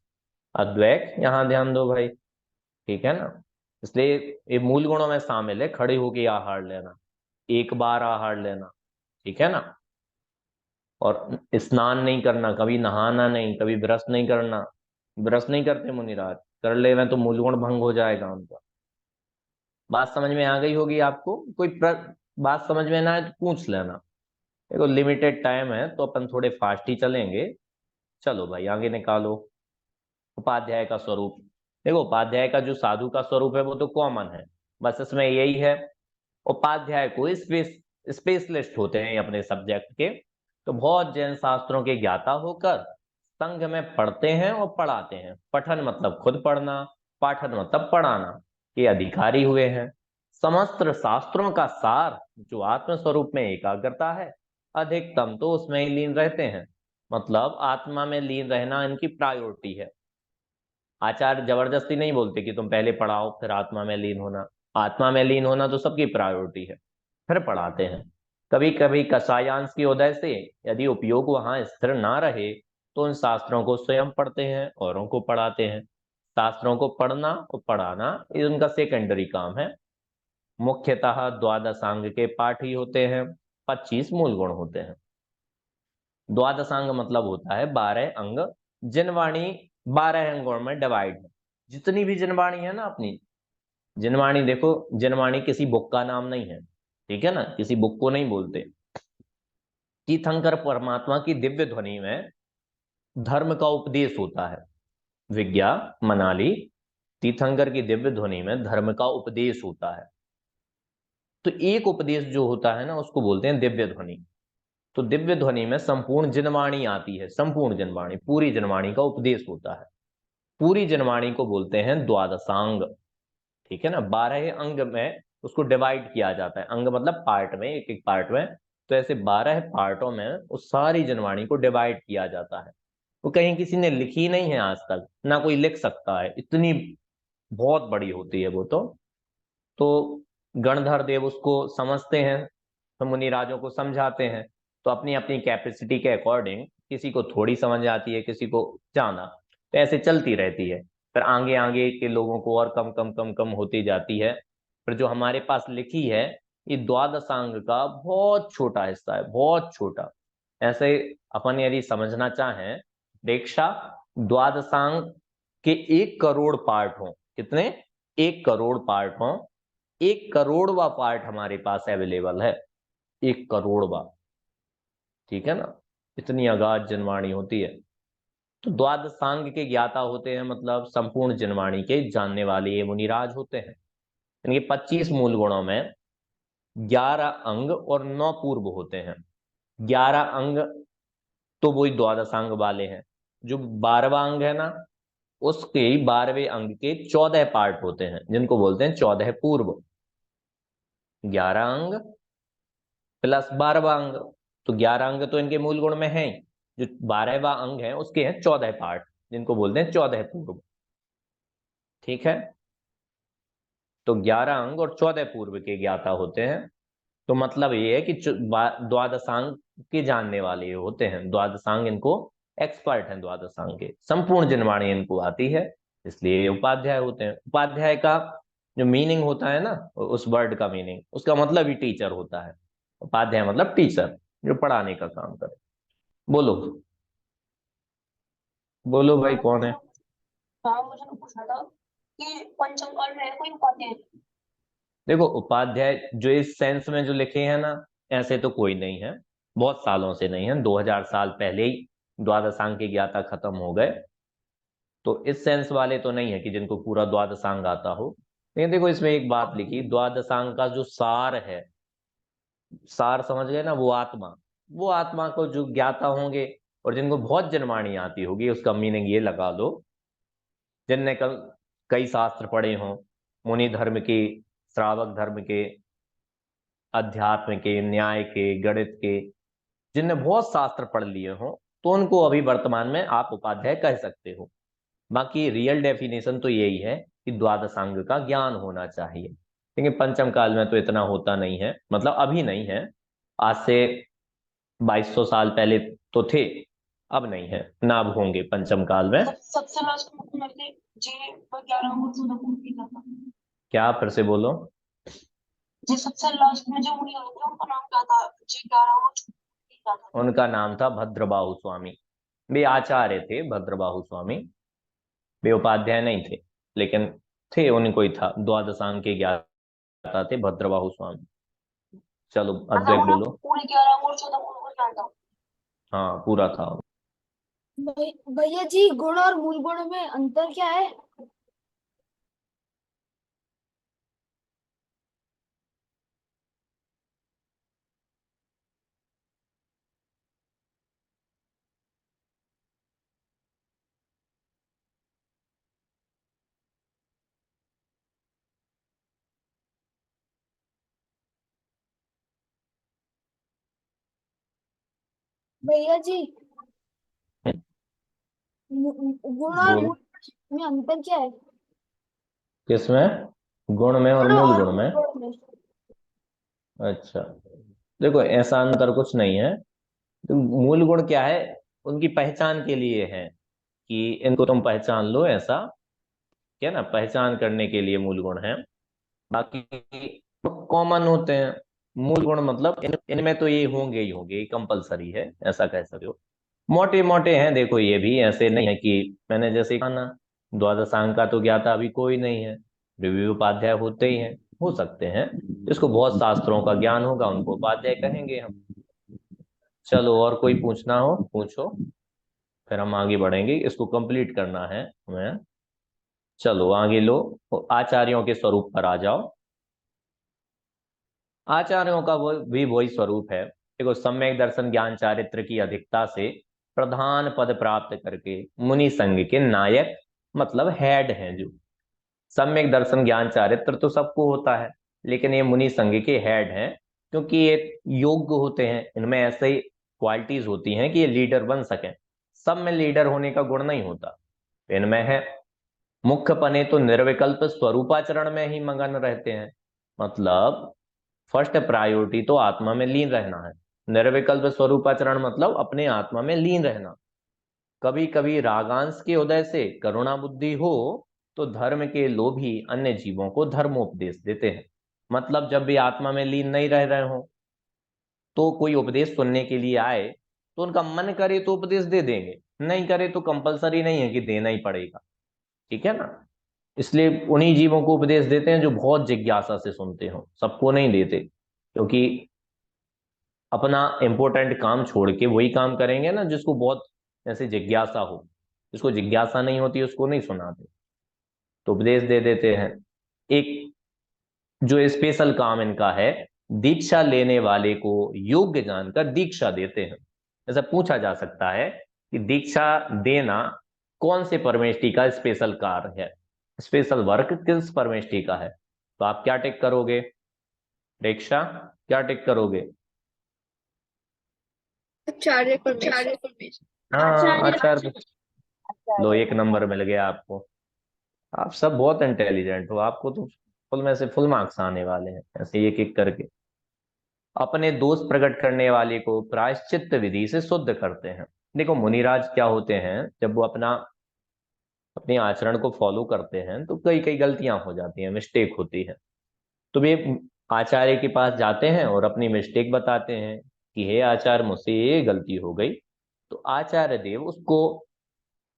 अद्वैत यहाँ ध्यान दो भाई, ठीक है ना। इसलिए ये मूल गुणों में शामिल है खड़े होके आहार लेना, एक बार आहार लेना, ठीक है ना। और स्नान नहीं करना, कभी नहाना नहीं, कभी ब्रश नहीं करना। ब्रश नहीं करते मुनिराज, कर ले में तो मूल गुण भंग हो जाएगा उनका। बात समझ में आ गई होगी आपको। कोई बात समझ में ना आए तो पूछ लेना। देखो लिमिटेड टाइम है तो अपन थोड़े फास्ट ही चलेंगे। चलो भाई आगे निकालो। उपाध्याय का स्वरूप। देखो उपाध्याय का जो साधु का स्वरूप है वो तो कॉमन है, बस इसमें यही है, उपाध्याय को स्पेशलिस्ट होते हैं अपने सब्जेक्ट के, तो बहुत जैन शास्त्रों के ज्ञाता होकर संघ में पढ़ते हैं और पढ़ाते हैं। पठन मतलब खुद पढ़ना, पाठन मतलब पढ़ाना, ये अधिकारी हुए हैं। समस्त शास्त्रों का सार जो आत्म स्वरूप में एकाग्रता है, अधिकतम तो उसमें ही लीन रहते हैं, मतलब आत्मा में लीन रहना इनकी प्रायोरिटी है। आचार्य जबरदस्ती नहीं बोलते कि तुम पहले पढ़ाओ फिर आत्मा में लीन होना। आत्मा में लीन होना तो सबकी प्रायोरिटी है, फिर पढ़ाते हैं। कभी कभी कषायांश की उदय से यदि उपयोग वहां स्थिर ना रहे तो उन शास्त्रों को स्वयं पढ़ते हैं, औरों को पढ़ाते हैं। शास्त्रों को पढ़ना और पढ़ाना ये उनका सेकेंडरी काम है। मुख्यतः द्वादशांग के पाठ ही होते हैं, 25 मूल गुण होते हैं। द्वादशांग मतलब होता है 12 अंग। जिनवाणी 12 अंगों में डिवाइड है। जितनी भी जिनवाणी है ना अपनी, जिनवाणी देखो, जिनवाणी किसी बुक का नाम नहीं है, ठीक है ना, किसी बुक को नहीं बोलते। तीर्थंकर परमात्मा की दिव्य ध्वनि में धर्म का उपदेश होता है। विज्ञा मनाली तीर्थंकर की दिव्य ध्वनि में धर्म का उपदेश होता है। तो एक उपदेश जो होता है ना उसको बोलते हैं दिव्य ध्वनि। तो दिव्य ध्वनि में संपूर्ण जनवाणी आती है, संपूर्ण जनवाणी, पूरी जनवाणी का उपदेश होता है। पूरी जनवाणी को बोलते हैं द्वादशांग, ठीक है ना। 12 अंग में उसको डिवाइड किया जाता है, अंग मतलब पार्ट में, एक एक पार्ट में। तो ऐसे 12 पार्टों में उस सारी जनवाणी को डिवाइड किया जाता है। वो कहीं किसी ने लिखी नहीं है आज तक, ना कोई लिख सकता है, इतनी बहुत बड़ी होती है वो तो गणधर देव उसको समझते हैं, तो मुनिराजों को समझाते हैं। तो अपनी अपनी कैपेसिटी के अकॉर्डिंग किसी को थोड़ी समझ आती है, किसी को ज्यादा, तो ऐसे चलती रहती है। फिर आगे आगे के लोगों को और कम कम कम कम होती जाती है। फिर जो हमारे पास लिखी है ये द्वादशांग का बहुत छोटा हिस्सा है, बहुत छोटा। ऐसे अपन यदि समझना चाहें, दीक्षा द्वादशांग के 1 करोड़ पार्ट हों, कितने, 1 करोड़ पार्ट हों, 1 करोड़वा पार्ट हमारे पास अवेलेबल है, 1 करोड़वा, ठीक है ना। इतनी अगाध जनवाणी होती है। तो द्वादशांग के ज्ञाता होते हैं, मतलब संपूर्ण जनवाणी के जानने वाले ये मुनिराज होते हैं। इनके 25 मूल गुणों में 11 अंग और 9 पूर्व होते हैं। 11 अंग तो वही द्वादशांग वाले हैं। जो 12वां अंग है ना, उसके 12वें अंग के 14 पार्ट होते हैं, जिनको बोलते हैं 14 पूर्व। 11 अंग प्लस 12वां अंग, तो 11 अंग तो इनके मूल गुण में हैं ही। जो 12वां अंग है उसके हैं 14 पार्ट, जिनको बोलते हैं 14 पूर्व। ठीक है, तो 11 अंग और 14 पूर्व के ज्ञाता होते हैं। तो मतलब ये है कि द्वादशांग के जानने वाले होते हैं, द्वादशांग इनको एक्सपर्ट हैं, द्वादशांग के संपूर्ण जनवाणी इनको आती है, इसलिए ये उपाध्याय होते हैं। उपाध्याय का जो मीनिंग होता है ना, उस वर्ड का मीनिंग, उसका मतलब ही टीचर होता है। उपाध्याय मतलब टीचर, जो पढ़ाने का काम करे। बोलो बोलो भाई, कौन है? हाँ, मुझे तो पूछना था कि पंचम काल में है कोई उपाध्याय? देखो, उपाध्याय जो इस सेंस में जो लिखे हैं ना, ऐसे तो कोई नहीं है, बहुत सालों से नहीं है, 2000 साल पहले ही द्वादशांग के ज्ञाता खत्म हो गए। तो इस सेंस वाले तो नहीं है कि जिनको पूरा द्वादशांग आता हो। लेकिन देखो, इसमें एक बात लिखी, द्वादशांग का जो सार है, सार समझ गए ना, वो आत्मा को जो ज्ञाता होंगे और जिनको बहुत जनवाणी आती होगी, उसका मीनिंग ये लगा लो, जिनने कई शास्त्र पढ़े हों, मुनि धर्म के, श्रावक धर्म के, अध्यात्म के, न्याय के, गणित के, जिनने बहुत शास्त्र पढ़ लिए हों, तो उनको अभी वर्तमान में आप उपाध्याय कह सकते हो। बाकी रियल डेफिनेशन तो यही है कि द्वादशांग का ज्ञान होना चाहिए। लेकिन पंचम काल में तो इतना होता नहीं है, मतलब अभी नहीं है, आज से 2200 साल पहले तो थे, अब नहीं है ना, अब होंगे पंचम काल में। सबसे लास्ट में थे जी, 11 अंग और 14 पूर्व की था। क्या, फिर से बोलो। जी, सबसे लास्ट में जो मुनि होंगे उनका नाम क्या था जी? 11 अंग और 14 पूर्व की क्या था? उनका नाम था भद्रबाहु स्वामी। वे आचार्य थे भद्रबाहु स्वामी, वे उपाध्याय नहीं थे, लेकिन थे, उनको ही था, द्वादशांग के ज्ञाता थे भद्रबाहु स्वामी। चलो मतलब अद्वैत उन्हें बोलो। पूरे 11 अंग और 14 पूर्व का क्या था? हाँ, पूरा था। भैया जी, गुण और मूल गुण में अंतर क्या है? भैया जी, गुण और बोलो, मूल में अंतर क्या है? किसमें? गुण में और गुण मूल और गुण में? मूल गुण में। अच्छा, देखो ऐसा अंतर कुछ नहीं है। तो मूल गुण क्या है, उनकी पहचान के लिए है, कि इनको तुम पहचान लो, ऐसा क्या ना, पहचान करने के लिए मूल गुण है। बाकी कॉमन होते हैं। मूल गुण मतलब इनमें तो ये होंगे ही होंगे, कंपलसरी है, ऐसा कह सकते हो। मोटे मोटे हैं, देखो ये भी ऐसे नहीं है कि मैंने जैसे कहा ना, द्वादशांग का तो ज्ञाता अभी कोई नहीं है, रिव्यू उपाध्याय होते ही हैं, हो सकते हैं जिसको बहुत शास्त्रों का ज्ञान होगा उनको उपाध्याय कहेंगे हम। चलो, और कोई पूछना हो पूछो, फिर हम आगे बढ़ेंगे, इसको कंप्लीट करना है हमें। चलो आगे लो, आचार्यों के स्वरूप पर आ जाओ। आचार्यों का वो भी वही स्वरूप है। देखो, सम्यक दर्शन ज्ञान चारित्र की अधिकता से प्रधान पद प्राप्त करके मुनि संघ के नायक, मतलब हेड हैं जो। सम्यक दर्शन ज्ञान चारित्र तो सबको होता है, लेकिन ये मुनि संघ के हेड हैं, क्योंकि ये योग्य होते हैं, इनमें ऐसे ही क्वालिटीज होती हैं कि ये लीडर बन सकें। सब में लीडर होने का गुण नहीं होता, इनमें है। मुख्य पने तो निर्विकल्प स्वरूपाचरण में ही मगन रहते हैं, मतलब फर्स्ट प्रायोरिटी तो आत्मा में लीन रहना है। निर्विकल्प स्वरूपाचरण मतलब अपने आत्मा में लीन रहना। कभी कभी रागांश के उदय से करुणा बुद्धि हो, तो धर्म के लोभी अन्य जीवों को धर्मोपदेश देते हैं। मतलब जब भी आत्मा में लीन नहीं रह रहे हो, तो कोई उपदेश सुनने के लिए आए, तो उनका मन करे तो उपदेश दे देंगे, नहीं करे तो कंपलसरी नहीं है कि देना ही पड़ेगा। ठीक है ना? इसलिए उन्हीं जीवों को उपदेश देते हैं जो बहुत जिज्ञासा से सुनते हो, सबको नहीं देते, क्योंकि अपना इंपॉर्टेंट काम छोड़ के वही काम करेंगे ना जिसको बहुत ऐसे जिज्ञासा हो। जिसको जिज्ञासा नहीं होती उसको नहीं सुनाते, तो उपदेश दे देते हैं। एक जो स्पेशल काम इनका है, दीक्षा लेने वाले को योग्य जानकर दीक्षा देते हैं। ऐसा पूछा जा सकता है कि दीक्षा देना कौन से परमेष्ठी का स्पेशल कार्य है, स्पेशल वर्क किस परमेष्ठी का है, तो आप क्या टिक करोगे? दीक्षा क्या टिक करोगे? आचार्य परमेश्वर। हाँ आचार्य। लो, 1 नंबर मिल गया आपको। आप सब बहुत इंटेलिजेंट हो, आपको तो फुल में से फुल मार्क्स आने वाले हैं ऐसे एक एक करके। अपने दोष प्रकट करने वाले को प्रायश्चित्त विधि से शुद्ध करते हैं। देखो मुनिराज क्या होते हैं, जब वो अपने आचरण को फॉलो करते हैं तो कई कई गलतियां हो जाती हैं, मिस्टेक होती है। तो वे आचार्य के पास जाते हैं और अपनी मिस्टेक बताते हैं कि हे आचार्य, मुझसे ये गलती हो गई। तो आचार्य देव उसको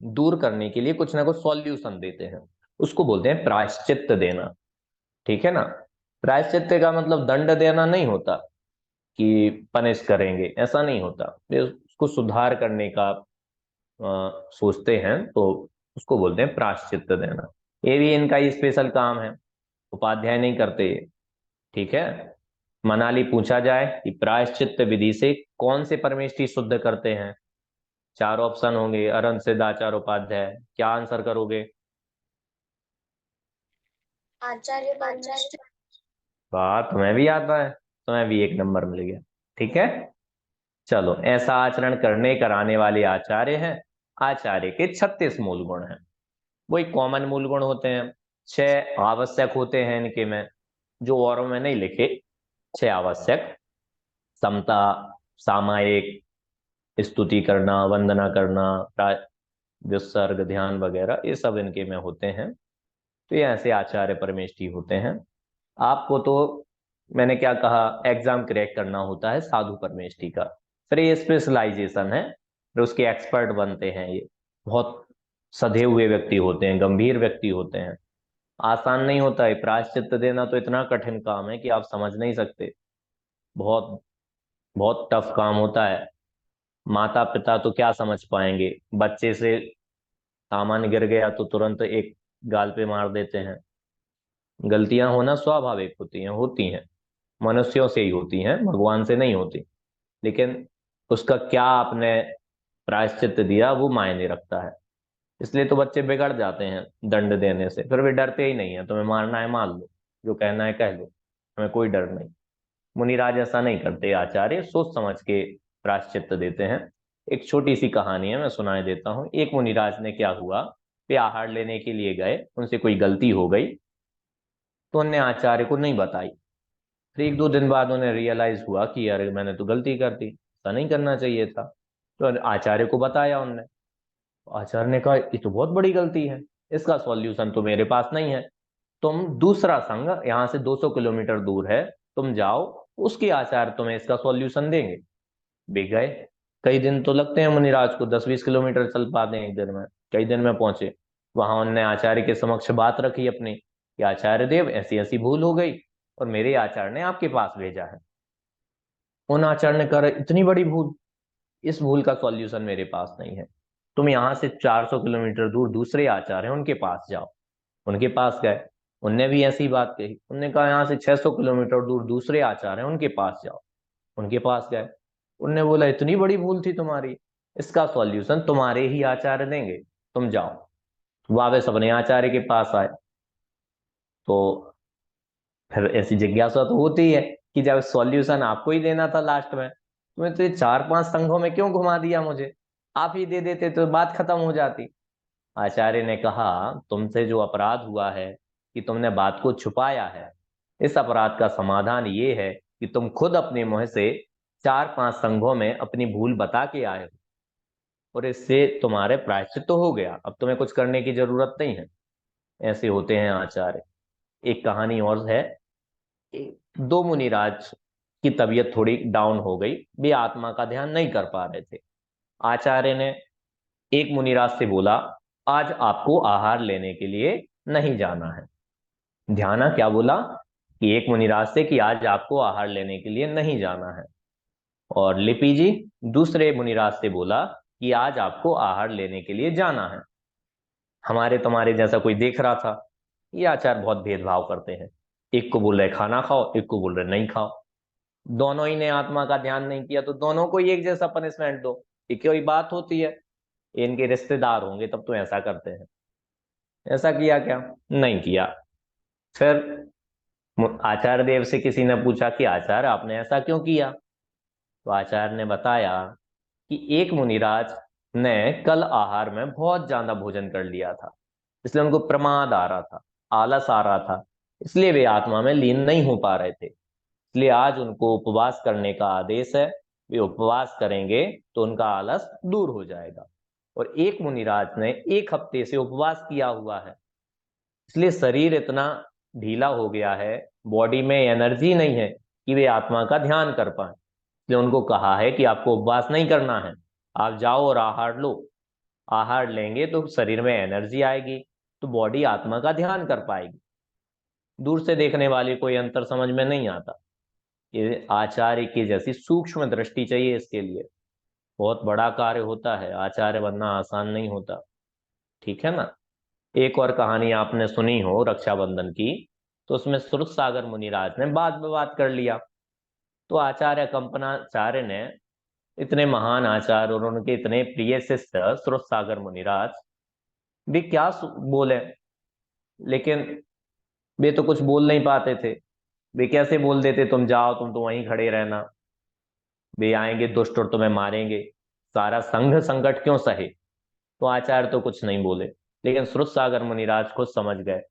दूर करने के लिए कुछ ना कुछ सॉल्यूशन देते हैं। उसको बोलते हैं प्रायश्चित्त देना। ठीक है ना। प्रायश्चित्त का मतलब दंड देना नहीं होता कि पनिश करेंगे, ऐसा नहीं होता। वे उसको सुधार करने का सोचते हैं तो उसको बोलते हैं प्रायश्चित्त देना। ये भी इनका ही स्पेशल काम है, उपाध्याय नहीं करते ये। ठीक है। मनाली पूछा जाए कि प्रायश्चित्त विधि से कौन से परमेष्ठी शुद्ध करते हैं, 4 ऑप्शन होंगे, अरन सिद्धाचार्य उपाध्याय, क्या आंसर करोगे? आचार्य परमेश्वर। वाह, तुम्हें भी आता है, तुम्हें भी 1 नंबर मिल गया। ठीक है। चलो, ऐसा आचरण करने कराने वाले आचार्य हैं। आचार्य के 36 मूल गुण हैं। वही कॉमन मूल गुण होते हैं। 6 आवश्यक होते हैं इनके में, जो औरों में नहीं लिखे। 6 आवश्यक: समता, सामायिक, स्तुति करना, वंदना करना, विसर्ग, ध्यान वगैरह, ये सब इनके में होते हैं। तो ये ऐसे आचार्य परमेष्ठी होते हैं। आपको तो मैंने क्या कहा, एग्जाम क्रैक करना होता है साधु परमेष्ठी का। फिर ये स्पेशलाइजेशन है, फिर उसके एक्सपर्ट बनते हैं। ये बहुत सधे हुए व्यक्ति होते हैं, गंभीर व्यक्ति होते हैं। आसान नहीं होता है प्रायश्चित्त देना, तो इतना कठिन काम है कि आप समझ नहीं सकते। बहुत बहुत टफ काम होता है। माता पिता तो क्या समझ पाएंगे, बच्चे से सामान गिर गया तो तुरंत एक गाल पे मार देते हैं। गलतियां होना स्वाभाविक होती हैं, मनुष्यों से ही होती हैं, भगवान से नहीं होती। लेकिन उसका क्या आपने प्रायश्चित्त दिया, वो मायने रखता है। इसलिए तो बच्चे बिगड़ जाते हैं दंड देने से, फिर वे डरते ही नहीं है। तुम्हें मारना है मार लो, जो कहना है कह लो, हमें कोई डर नहीं। मुनिराज ऐसा नहीं करते, आचार्य सोच समझ के प्रायश्चित्त देते हैं। एक छोटी सी कहानी है, मैं सुनाई देता हूँ। एक मुनिराज ने क्या हुआ, वे आहार लेने के लिए गए, उनसे कोई गलती हो गई तो उन्हें आचार्य को नहीं बताई। फिर 1-2 दिन बाद उन्हें रियलाइज हुआ कि यार मैंने तो गलती कर दी, ऐसा नहीं करना चाहिए था। तो आचार्य को बताया उनने। आचार्य ने कहा ये तो बहुत बड़ी गलती है, इसका सॉल्यूशन तो मेरे पास नहीं है। तुम दूसरा संघ यहाँ से 200 किलोमीटर दूर है, तुम जाओ, उसके आचार्य तुम्हें इसका सॉल्यूशन देंगे। वे गए। कई दिन तो लगते हैं मुनिराज को, 10-20 किलोमीटर चल पाते हैं एक दिन में। कई दिन में पहुंचे। वहां उन्होंने आचार्य के समक्ष बात रखी अपनी कि आचार्य देव, ऐसी ऐसी भूल हो गई और मेरे आचार्य ने आपके पास भेजा है। उन आचार्य ने कहा इतनी बड़ी भूल, इस भूल का सॉल्यूशन मेरे पास नहीं है। तुम यहाँ से 400 किलोमीटर दूर दूसरे आचार्य हैं, उनके पास जाओ। उनके पास गए। उनने भी ऐसी बात कही। उनने कहा यहाँ से 600 किलोमीटर दूर दूसरे आचार्य हैं, उनके पास जाओ। उनके पास गए। उनने बोला इतनी बड़ी भूल थी तुम्हारी, इसका सॉल्यूशन तुम्हारे ही आचार्य देंगे, तुम जाओ। वापस अपने आचार्य के पास आए। तो फिर ऐसी जिज्ञासा तो होती है कि जब सॉल्यूशन आपको ही देना था लास्ट में, तुम्हें तो ये 4-5 संघों में क्यों घुमा दिया, मुझे आप ही दे देते तो बात खत्म हो जाती। आचार्य ने कहा तुमसे जो अपराध हुआ है कि तुमने बात को छुपाया है, इस अपराध का समाधान ये है कि तुम खुद अपने मुंह से 4-5 संघों में अपनी भूल बता के आए हो, और इससे तुम्हारे प्रायश्चित तो हो गया, अब तुम्हें कुछ करने की जरूरत नहीं है। ऐसे होते हैं आचार्य। एक कहानी और है। 2 मुनिराज की तबीयत थोड़ी डाउन हो गई, वे आत्मा का ध्यान नहीं कर पा रहे थे। आचार्य ने एक मुनिराज से बोला आज आपको आहार लेने के लिए नहीं जाना है। ध्यान, क्या बोला कि एक मुनिराज से कि आज आपको आहार लेने के लिए नहीं जाना है। और लिपि जी दूसरे मुनिराज से बोला कि आज आपको आहार लेने के लिए जाना है। हमारे तुम्हारे जैसा कोई देख रहा था। ये आचार्य बहुत भेदभाव करते हैं, एक को बोल रहे खाना खाओ, एक को बोल रहे नहीं खाओ। दोनों ही ने आत्मा का ध्यान नहीं किया तो दोनों को ही एक जैसा पनिशमेंट दो, ये कोई बात होती है? इनके रिश्तेदार होंगे तब तो ऐसा करते हैं। ऐसा किया क्या? नहीं किया। फिर आचार्य देव से किसी ने पूछा कि आचार्य आपने ऐसा क्यों किया? तो आचार्य ने बताया कि एक मुनिराज ने कल आहार में बहुत ज्यादा भोजन कर लिया था, इसलिए उनको प्रमाद आ रहा था, आलस आ रहा था, इसलिए वे आत्मा में लीन नहीं हो पा रहे थे। इसलिए आज उनको उपवास करने का आदेश है। वे उपवास करेंगे तो उनका आलस दूर हो जाएगा। और एक मुनिराज ने 1 हफ्ते से उपवास किया हुआ है, इसलिए शरीर इतना ढीला हो गया है, बॉडी में एनर्जी नहीं है कि वे आत्मा का ध्यान कर पाए। इसलिए उनको कहा है कि आपको उपवास नहीं करना है, आप जाओ और आहार लो। आहार लेंगे तो शरीर में एनर्जी आएगी, तो बॉडी आत्मा का ध्यान कर पाएगी। दूर से देखने वाले कोई अंतर समझ में नहीं आता। ये आचार्य की जैसी सूक्ष्म दृष्टि चाहिए इसके लिए। बहुत बड़ा कार्य होता है, आचार्य बनना आसान नहीं होता। ठीक है ना। एक और कहानी आपने सुनी हो रक्षाबंधन की, तो उसमें श्रुत सागर मुनिराज ने वाद विवाद कर लिया। तो आचार्य कंपनाचार्य ने, इतने महान आचार्य और उनके इतने प्रिय शिष्य श्रुत सागर मुनिराज भी क्या बोले, लेकिन वे तो कुछ बोल नहीं पाते थे। वे कैसे बोल देते, तुम जाओ, तुम तो वहीं खड़े रहना, वे आएंगे दुष्ट और तुम्हें मारेंगे, सारा संघ संकट क्यों सहे। तो आचार्य तो कुछ नहीं बोले, लेकिन श्रुत सागर मुनिराज खुद समझ गए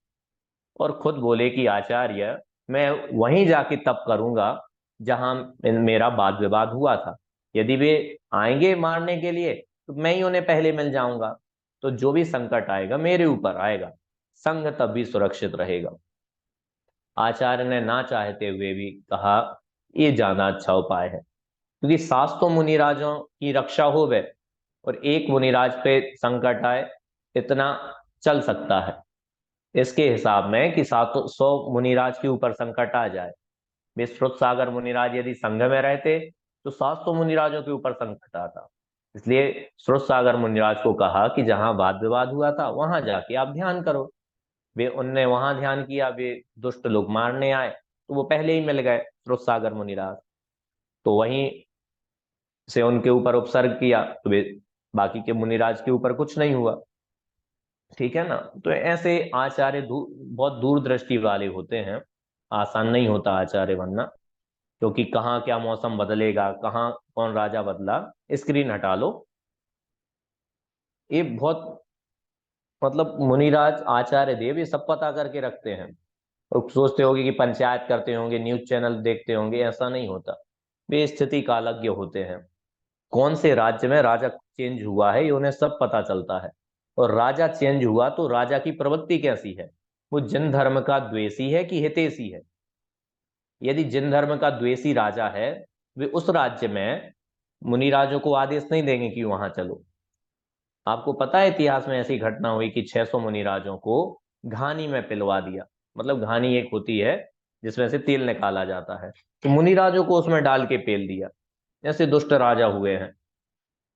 और खुद बोले कि आचार्य, मैं वहीं जाके तप करूंगा जहां मेरा वाद विवाद हुआ था। यदि वे आएंगे मारने के लिए तो मैं ही उन्हें पहले मिल जाऊंगा, तो जो भी संकट आएगा मेरे ऊपर आएगा, संघ तब भी सुरक्षित रहेगा। आचार्य ने ना चाहते हुए भी कहा, ये ज्यादा अच्छा उपाय है, क्योंकि 700 मुनिराजों की रक्षा हो गए और एक मुनिराज पे संकट आए, इतना चल सकता है। इसके हिसाब में कि 700 मुनिराज के ऊपर संकट आ जाए, वे श्रुत सागर मुनिराज यदि संघ में रहते तो 700 मुनिराजों के ऊपर संकट आता। इसलिए श्रुत सागर मुनिराज को कहा कि जहां वाद विवाद हुआ था वहां जाके आप ध्यान करो। वे उनने वहां ध्यान किया, वे दुष्ट लोग मारने आए तो वो पहले ही मिल गए श्रुत सागर मुनिराज, तो वहीं से उनके ऊपर उपसर्ग किया, तो वे बाकी के मुनिराज के ऊपर कुछ नहीं हुआ। ठीक है ना। तो ऐसे आचार्य बहुत दूरदृष्टि वाले होते हैं। आसान नहीं होता आचार्य बनना, क्योंकि कहाँ क्या मौसम बदलेगा, कहाँ कौन राजा बदला। स्क्रीन हटा लो। ये बहुत, मतलब मुनिराज आचार्य देव ये सब पता करके रखते हैं। और सोचते होंगे कि पंचायत करते होंगे, न्यूज चैनल देखते होंगे, ऐसा नहीं होता। वे स्थिति कालज्ञ होते हैं। कौन से राज्य में राजा चेंज हुआ है ये उन्हें सब पता चलता है। और राजा चेंज हुआ तो राजा की प्रवृत्ति कैसी है, वो जिन धर्म का द्वेषी है कि हितैषी है। यदि जिन धर्म का द्वेषी राजा है, वे उस राज्य में मुनिराजों को आदेश नहीं देंगे कि वहां चलो। आपको पता है इतिहास में ऐसी घटना हुई कि 600 मुनिराजों को घानी में पिलवा दिया। मतलब घानी एक होती है जिसमें से तेल निकाला जाता है, तो मुनिराजों को उसमें डाल के पेल दिया। ऐसे दुष्ट राजा हुए हैं।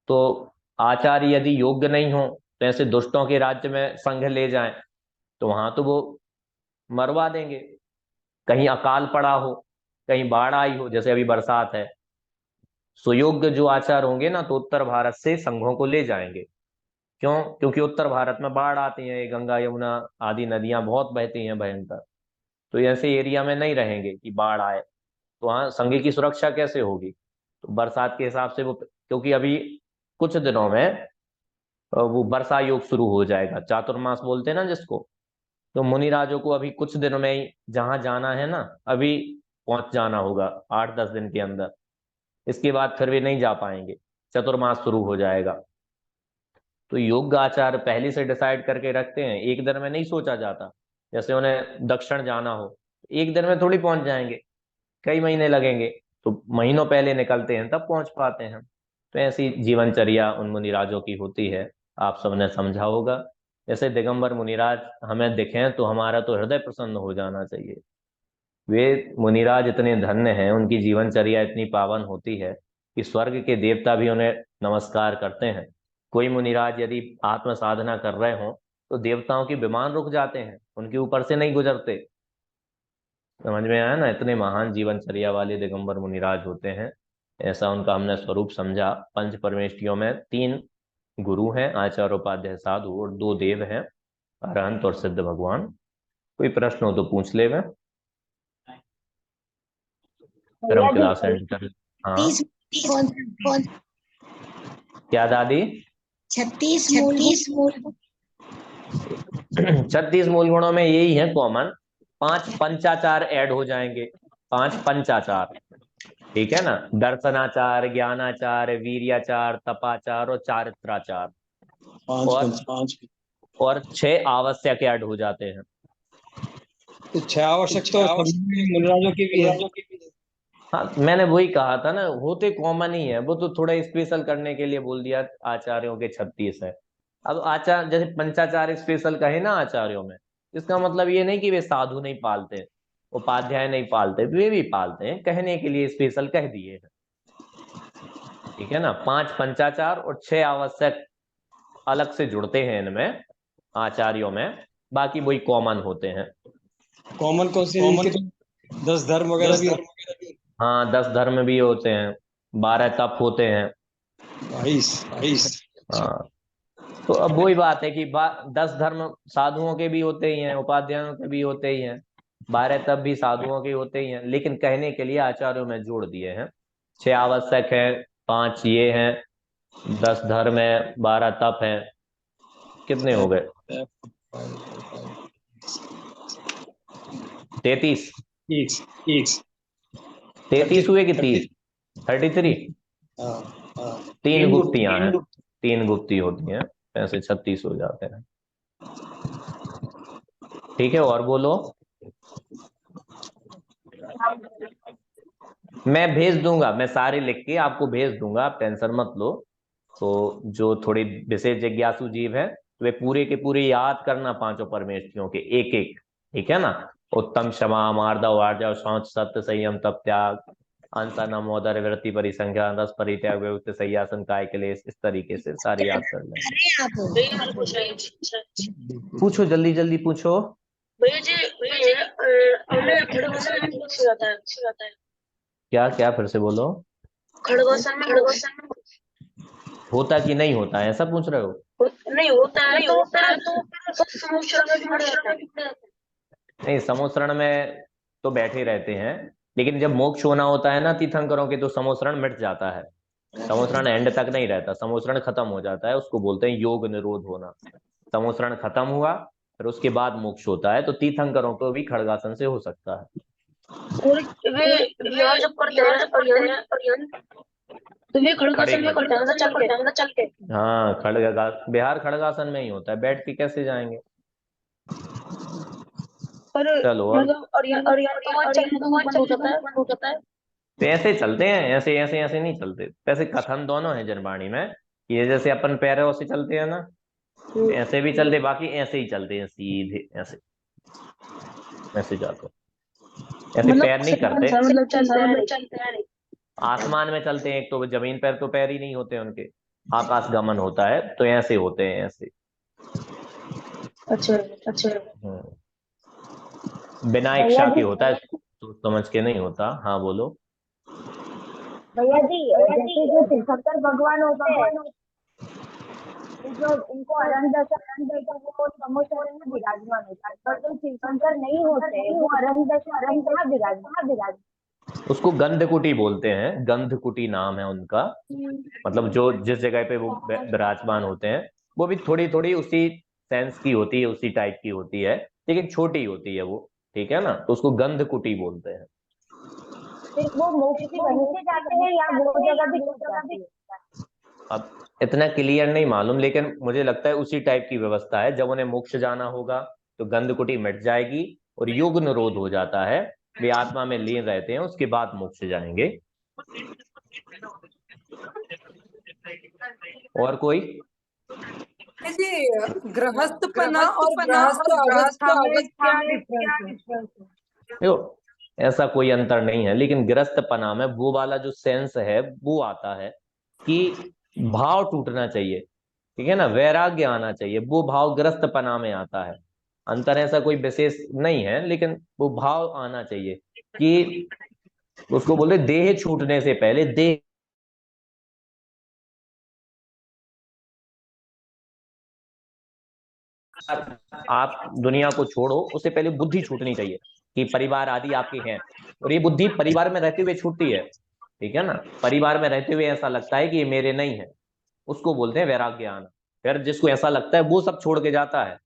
तो आचार्य यदि योग्य नहीं हो तो ऐसे दुष्टों के राज्य में संघ ले जाएं तो वहां तो वो मरवा देंगे। कहीं अकाल पड़ा हो, कहीं बाढ़ आई हो, जैसे अभी बरसात है, सुयोग्य जो आचार होंगे ना तो उत्तर भारत से संघों को ले जाएंगे। क्यों? क्योंकि उत्तर भारत में बाढ़ आती है, गंगा यमुना आदि नदियां बहुत बहती हैं भयंकर। तो ऐसे एरिया में नहीं रहेंगे कि बाढ़ आए, तो वहां संघ की सुरक्षा कैसे होगी। तो बरसात के हिसाब से वो, क्योंकि अभी कुछ दिनों में वो वर्षा योग शुरू हो जाएगा, चातुर्मास बोलते हैं ना जिसको। तो मुनिराजों को अभी कुछ दिनों में ही जहां जाना है ना, अभी पहुंच जाना होगा 8-10 दिन के अंदर। इसके बाद फिर वे नहीं जा पाएंगे, चतुर्मास शुरू हो जाएगा। तो योग आचार पहले से डिसाइड करके रखते हैं, एक दिन में नहीं सोचा जाता। जैसे उन्हें दक्षिण जाना हो, एक दिन में थोड़ी पहुंच जाएंगे, कई महीने लगेंगे। तो महीनों पहले निकलते हैं तब पहुंच पाते हैं। तो ऐसी जीवनचर्या उन मुनिराजों की होती है, आप सबने समझा होगा। जैसे दिगंबर मुनिराज हमें दिखें तो हमारा तो हृदय प्रसन्न हो जाना चाहिए। वे मुनिराज इतने धन्य हैं, उनकी जीवनचर्या इतनी पावन होती है कि स्वर्ग के देवता भी उन्हें नमस्कार करते हैं। कोई मुनिराज यदि आत्म साधना कर रहे हो तो देवताओं के विमान रुक जाते हैं, उनके ऊपर से नहीं गुजरते। समझ में आया ना, इतने महान जीवनचर्या वाले दिगंबर मुनिराज होते हैं। ऐसा उनका हमने स्वरूप समझा। पंच परमेष्ठियों में 3 गुरु हैं, आचार्य उपाध्याय साधु, और 2 देव हैं, अरहंत और सिद्ध भगवान। कोई प्रश्न हो तो पूछ ले मैं, फिर हम भैया क्लास एंड कर। हाँ, कौन क्या दादी? 36 मूल 36 मूल गुणों में यही है कॉमन, 5 पंचाचार ऐड हो जाएंगे, 5 पंचाचार, ठीक है ना। दर्शनाचार, ज्ञानाचार, वीर्याचार, तपाचार और चारित्राचार, और 6 आवश्यक ऐड हो जाते हैं। तो 6 आवश्यक तो सभी मूलराजों की भी है। हाँ, मैंने वही कहा था ना, होते कॉमन ही है, वो तो थोड़ा स्पेशल करने के लिए बोल दिया आचार्यों के 36 है। अब आचार्य जैसे पंचाचार स्पेशल कहे ना आचार्यों में, इसका मतलब ये नहीं कि वे साधु नहीं पालते, उपाध्याय नहीं पालते, वे भी पालते हैं, कहने के लिए स्पेशल कह दिए हैं, ठीक है ना। 5 पंचाचार और 6 आवश्यक अलग से जुड़ते हैं इनमें आचार्यों में, बाकी वही कॉमन होते हैं। कॉमन कौन सी? 10 धर्म वगैरह भी? हाँ, 10 धर्म भी होते हैं, 12 तप होते हैं। 22। हाँ, तो अब वही बात है कि 10 धर्म साधुओं के भी होते ही हैं, उपाध्यायों के भी होते ही हैं, 12 तप भी साधुओं के होते ही हैं, लेकिन कहने के लिए आचार्यों में जोड़ दिए हैं। 6 आवश्यक है, 5 ये हैं, 10 धर्म है, 12 तप है, कितने हो गए? 33 हुए कि 30? 33। 3 गुप्तियां हैं, 3 गुप्ती होती हैं, ऐसे 36 हो जाते हैं, ठीक है। और बोलो। मैं भेज दूंगा, मैं सारे लिख के आपको भेज दूंगा, आप टेंशन मत लो। तो जो थोड़ी विशेष जिज्ञासु जीव है, वे पूरे के पूरे याद करना 5 परमेष्ठियों के एक एक, ठीक है ना। उत्तम, क्षमा, मार्दव, आर्जव, शौच, सत्य, संयम, तप, त्याग, अनशन, मोदर, वृत्ति, परिसंख्या, रस, परित्याग, विमुक्ति, संयासन, काय, क्लेश, इस तरीके से सारे याद कर लें। पूछो, जल्दी जल्दी पूछो। भैया जी हमें खड़गवासना में कुछ जाता है। क्या क्या फिर से बोलो। खड़गवासना में होता कि नहीं होता है, ऐसा पूछ रहे हो? नहीं होता है तो समोशरण में भी पड़ जाता है। नहीं, समोसरण में तो बैठे रहते हैं, लेकिन जब मोक्ष होना होता है ना तीर्थंकरों के, तो समोसरण मिट जाता है, समोसरण एंड तक नहीं रहता, समोसरण खत्म हो जाता है, उसको बोलते हैं योग निरोध होना। समोसरण खत्म हुआ, फिर उसके बाद मोक्ष होता है, तो तीर्थंकरों को भी खड्गासन से हो सकता है। और वे यहाँ जब करते हैं तो वे खड़गासन में करते हैं चल के। हाँ, खड़गासन बिहार खड़गासन में ही होता है, बैठ के कैसे जाएंगे। चलो, और यहाँ चलने का बंद हो जाता है। तो ऐसे चलते हैं, ऐसे ऐसे ऐसे नहीं चलते, वैसे कथन दोनों है जनवाणी में, ये जैसे अपन पैरों से चलते हैं ना, ऐसे भी चलते, बाकी ऐसे ही चलते हैं सीधे, ऐसे ऐसे जाते, ऐसे पैर नहीं करते, चलते हैं। आसमान में चलते हैं, एक तो जमीन पर तो पैर ही नहीं होते उनके, आकाश गमन होता है, तो ऐसे होते हैं, ऐसे। अच्छा। बिना इच्छा के होता है, तो समझ के नहीं होता। हाँ बोलो। भैया जी जैसे जो तीर्थंकर भगवान होते हैं जो उनको अरंग दशा वो समोसरण में विराजमान होता है, पर जो तीर्थंकर नहीं होते वो अरंग दशा कहाँ विराजमान। उसको गंधकुटी बोलते हैं, गंधकुटी नाम है उनका, मतलब जो जिस जगह पे वो विराजमान होते हैं, वो भी थोड़ी थोड़ी उसी सेंस की होती है, उसी टाइप की होती है, लेकिन छोटी होती है वो, ठीक है ना, तो उसको गंधकुटी बोलते हैं। सिर्फ वो मोक्ष की वहीं से जाते हैं या वो जगह भी जाते हैं? अब इतना क्लियर नहीं मालूम, लेकिन मुझे लगता है उसी टाइप की व्यवस्था है। जब उन्हें मोक्ष जाना होगा तो गंधकुटी मिट जाएगी और योग निरोध हो जाता है, वे आत्मा में लीन रहते हैं, उसके बाद मोक्ष जाएंगे। और कोई? गृहस्थपना और गृहस्थ अवस्था में क्या डिफरेंस है? देखो, ऐसा कोई अंतर नहीं है, लेकिन गृहस्थपना में वो वाला जो सेंस है वो आता है कि भाव टूटना चाहिए, ठीक है ना, वैराग्य आना चाहिए, वो भाव गृहस्थपना में आता है। अंतर ऐसा कोई विशेष नहीं है, लेकिन वो भाव आना चाहिए कि उसको बोलते देह छूटने से पहले, देह आप दुनिया को छोड़ो उससे पहले बुद्धि छूटनी चाहिए कि परिवार आदि आपके हैं, और ये बुद्धि परिवार में रहते हुए छूटती है, ठीक है ना। परिवार में रहते हुए ऐसा लगता है कि ये मेरे नहीं है, उसको बोलते हैं वैराग्यान। फिर जिसको ऐसा लगता है वो सब छोड़ के जाता है।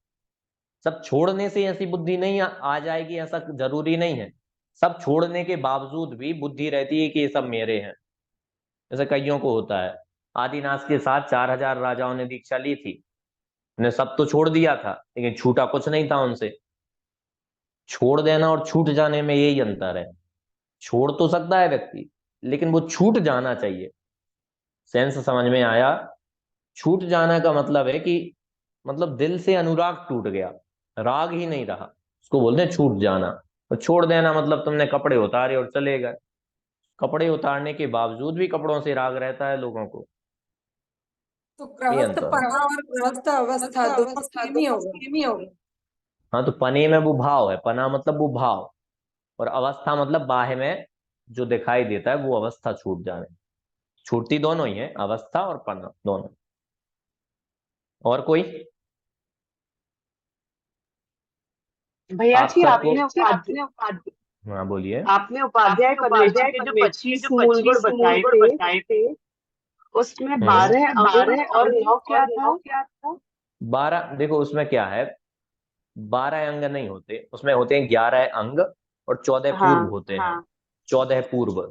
सब छोड़ने से ऐसी बुद्धि नहीं आ जाएगी, ऐसा जरूरी नहीं है। सब छोड़ने के बावजूद भी बुद्धि रहती है कि ये सब मेरे हैं। जैसे कईयों को होता है। आदिनाथ के साथ 4000 राजाओं ने दीक्षा ली थी, उन्हें सब तो छोड़ दिया था, लेकिन छूटा कुछ नहीं था उनसे। छोड़ देना और छूट जाने में यही अंतर है। छोड़ तो सकता है व्यक्ति, लेकिन वो छूट जाना चाहिए। सेंस समझ में आया? छूट जाना का मतलब है कि मतलब दिल से अनुराग टूट गया, राग ही नहीं रहा, उसको बोलते हैं छूट जाना। और छोड़ देना मतलब तुमने कपड़े उतारे और चले गए। कपड़े उतारने के बावजूद भी कपड़ों से राग रहता है लोगों को। तो ये गृहस्थ अंतर है। पना और गृहस्थ अवस्था दोनों सेम ही होगा। हाँ, तो पने में वो भाव है। पना मतलब वो भाव, और अवस्था मतलब बाह्य में जो दिखाई देता है वो अवस्था छूट जाने। छूटती दोनों ही है, अवस्था और पना दोनों। और कोई? भैया आप जी सबको हाँ बोलिए। आपने उपाध्याय परमेश्वर के जो 25 मूल गुण बताए थे उसमें 12 अंग और 9 क्या था? 12 देखो उसमें क्या है, 12 अंग नहीं होते उसमें, होते हैं 11 अंग और 14 पूर्व होते हैं। 14 पूर्व।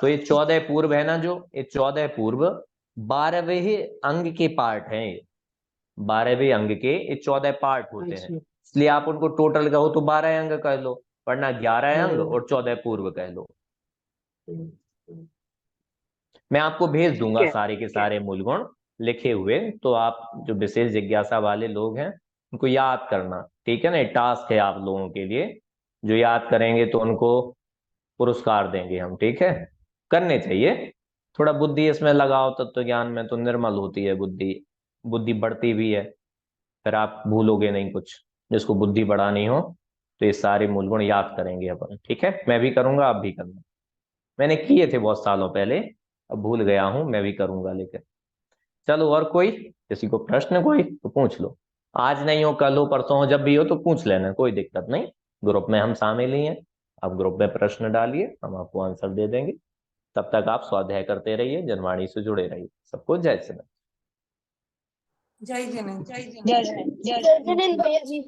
तो ये 14 पूर्व है ना, जो ये 14 पूर्व 12वें अंग के पार्ट हैं। ये 12वें अंग के ये 14 पार्ट होते हैं, इसलिए आप उनको टोटल कहो तो 12 अंग कह लो, वरना 11 अंग और 14 पूर्व कह लो। मैं आपको भेज दूंगा सारे के सारे मूल गुण लिखे हुए, तो आप जो विशेष जिज्ञासा वाले लोग हैं उनको याद करना, ठीक है ना। टास्क है आप लोगों के लिए, जो याद करेंगे तो उनको पुरस्कार देंगे हम, ठीक है। करने चाहिए, थोड़ा बुद्धि इसमें लगाओ तत्व ज्ञान में तो निर्मल होती है बुद्धि, बुद्धि बढ़ती भी है। फिर आप भूलोगे नहीं कुछ। जिसको बुद्धि बढ़ानी हो तो ये सारे मूल गुण याद करेंगे अपन, ठीक है। मैं भी करूंगा, आप भी करना। मैंने किए थे बहुत सालों पहले, अब भूल गया हूं, मैं भी करूंगा। लेकिन चलो, और कोई किसी को प्रश्न कोई तो पूछ लो। आज नहीं हो, कल हो, परसों हो, जब भी हो तो पूछ लेना, कोई दिक्कत नहीं। ग्रुप में हम शामिल ही हैं, आप ग्रुप में प्रश्न डालिए, हम आपको आंसर दे देंगे। तब तक आप स्वाध्याय करते रहिए, जनवाणी से जुड़े रहिए। सबको जय श्री राम। जय जय जय जय भैया जी।